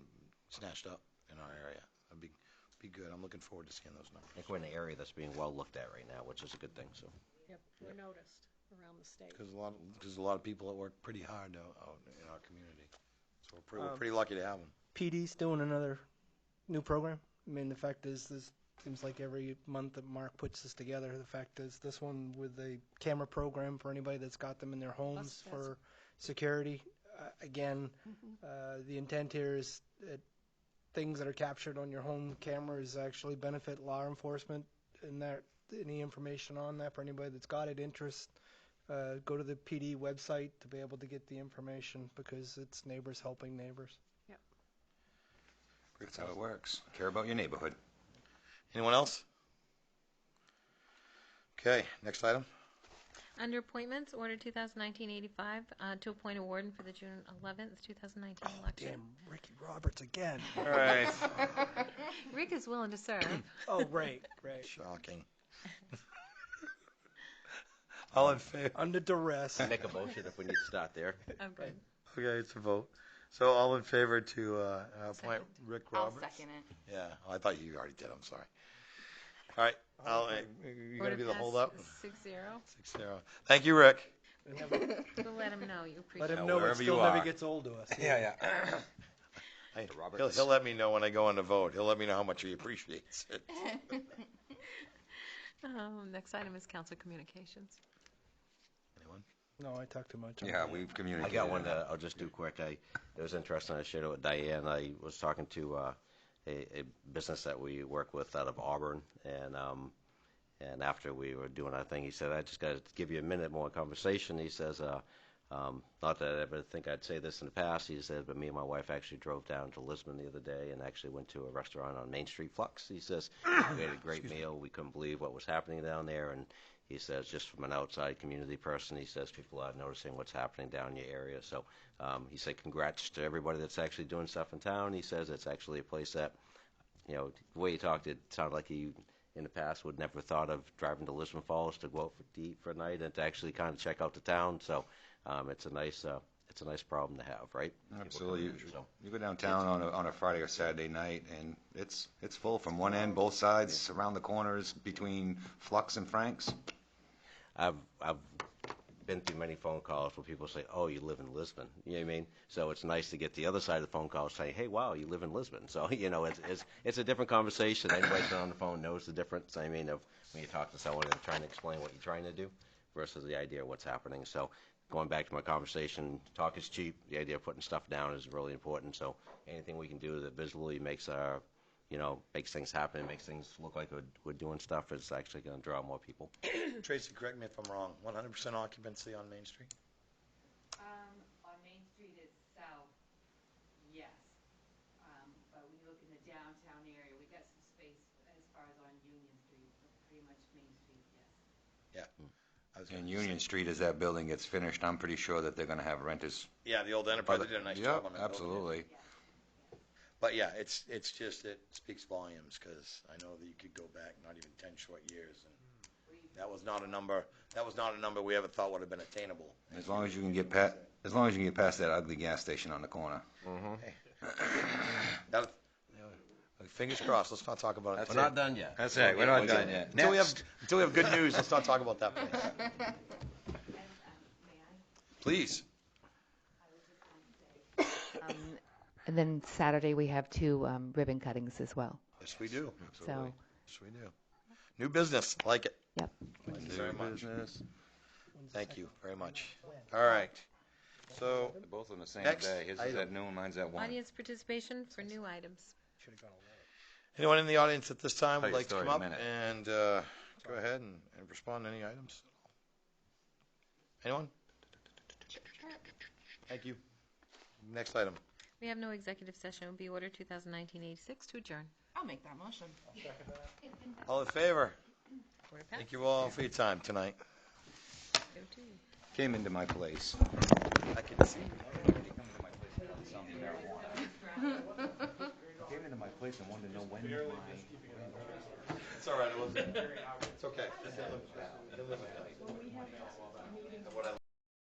Speaker 2: snatched up in our area. That'd be good. I'm looking forward to seeing those numbers.
Speaker 4: I think we're in an area that's being well looked at right now, which is a good thing. So
Speaker 6: Yep, we're noticed around the state.
Speaker 2: Because a lot of people that work pretty hard out in our community. So we're pretty lucky to have them.
Speaker 1: PD's doing another new program. I mean, the fact is, this seems like every month that Mark puts this together. The fact is, this one with a camera program for anybody that's got them in their homes
Speaker 6: That's-
Speaker 1: for security. Again, the intent here is that things that are captured on your home cameras actually benefit law enforcement, and that any information on that for anybody that's got it interest, go to the PD website to be able to get the information, because it's neighbors helping neighbors.
Speaker 9: That's how it works. Care about your neighborhood.
Speaker 2: Anyone else? Okay, next item.
Speaker 5: Under appointments, order 2019-85 to appoint a warden for the June 11th, 2019 election.
Speaker 1: Damn, Ricky Roberts again.
Speaker 2: All right.
Speaker 5: Rick is willing to serve.
Speaker 1: Oh, great.
Speaker 2: Shocking. All in favor?
Speaker 1: Under duress.
Speaker 4: make a motion if we need to start there.
Speaker 5: Oh, good.
Speaker 2: Okay, it's a vote. So all in favor to appoint Rick
Speaker 8: I'll
Speaker 2: Roberts?
Speaker 8: second it.
Speaker 2: Yeah, I thought you already did. I'm sorry. All right, you're going to be the holdup?
Speaker 5: 6-0.
Speaker 2: 6-0. Thank you, Rick.
Speaker 5: We'll let him know you appreciate
Speaker 1: Let
Speaker 5: it.
Speaker 1: him know it
Speaker 9: wherever
Speaker 1: still
Speaker 9: you
Speaker 1: never
Speaker 9: are.
Speaker 1: gets old to us.
Speaker 9: Yeah.
Speaker 2: Hey,
Speaker 9: Roberts.
Speaker 2: he'll let me know when I go on the vote. He'll let me know how much he appreciates it.
Speaker 5: Next item is council communications.
Speaker 2: Anyone?
Speaker 1: No, I talk too much.
Speaker 9: Yeah, we've
Speaker 4: I
Speaker 9: communicated.
Speaker 4: got one that I'll just do quick. It was interesting. I shared it with Diane. I was talking to a business that we work with out of Auburn, and after we were doing our thing, he said, "I just got to give you a minute more conversation." He says, "Not that I ever think I'd say this in the past." He said, "But me and my wife actually drove down to Lisbon the other day and actually went to a restaurant on Main Street, Flux." He says, "We had a great meal. We couldn't believe what was happening down there." And he says, just from an outside community person, he says people are noticing what's happening down in your area. So he said, congrats to everybody that's actually doing stuff in town. He says it's actually a place that the way he talked, it sounded like he, in the past, would never thought of driving to Lisbon Falls to go out to eat for a night and to actually kind of check out the town. So it's a nice problem to have, right?
Speaker 9: Absolutely.
Speaker 4: People come in, so.
Speaker 9: You go downtown on a Friday or Saturday night, and it's full from one end, both sides, around the corners, between Flux and Frank's.
Speaker 4: I've been through many phone calls where people say, "Oh, you live in Lisbon." You know what I mean? So it's nice to get the other side of the phone call saying, "Hey, wow, you live in Lisbon." So it's a different conversation. Anybody on the phone knows the difference. I mean, of when you talk to someone and trying to explain what you're trying to do versus the idea of what's happening. So going back to my conversation, talk is cheap. The idea of putting stuff down is really important. So anything we can do that visually makes makes things happen, makes things look like we're doing stuff is actually going to draw more people.
Speaker 2: Tracy, correct me if I'm wrong, 100% occupancy on Main Street?
Speaker 10: On Main Street itself, yes. But when you look in the downtown area, we got some space as far as on Union Street, but pretty much Main Street, yes.
Speaker 2: Yeah.
Speaker 9: And Union Street, as that building gets finished, I'm pretty sure that they're going to have renters.
Speaker 2: Yeah, the old Enterprise, they did a nice job on that building.
Speaker 9: Absolutely.
Speaker 2: But yeah, it's just, it speaks volumes, because I know that you could go back not even 10 short years, and that was not a number we ever thought would have been attainable.
Speaker 9: As long as you can get past that ugly gas station on the corner.
Speaker 2: That- Fingers crossed, let's not talk about it.
Speaker 4: We're not done yet.
Speaker 9: That's right, we're not done yet.
Speaker 2: Until we have good news, let's not talk about that place. Please.
Speaker 10: And then Saturday, we have 2 ribbon cuttings as well.
Speaker 2: Yes, we do.
Speaker 10: So,
Speaker 2: Yes, we do. New business, like it.
Speaker 10: yep.
Speaker 2: Thank you very much. Thank you very much. All right. So,
Speaker 9: They're both on the same
Speaker 2: Next
Speaker 9: day. His is
Speaker 2: item.
Speaker 9: at noon, mine's at 1.
Speaker 5: Audience participation for new items.
Speaker 1: Should have gone over.
Speaker 2: anyone in the audience at this time
Speaker 9: Tell
Speaker 2: would
Speaker 9: your
Speaker 2: like to
Speaker 9: story
Speaker 2: come
Speaker 9: in a
Speaker 2: up
Speaker 9: minute.
Speaker 2: and go ahead and respond to any items? Anyone? Thank you. Next item.
Speaker 5: We have no executive session. It will be order 2019-86 to adjourn.
Speaker 8: I'll make that motion.
Speaker 2: All in favor?
Speaker 5: Order passed.
Speaker 2: Thank you all for your time tonight.
Speaker 5: Go to you.
Speaker 9: Came into my place.
Speaker 2: I can see.
Speaker 9: Came into my place and wanted to know when
Speaker 2: It's all right. It's okay.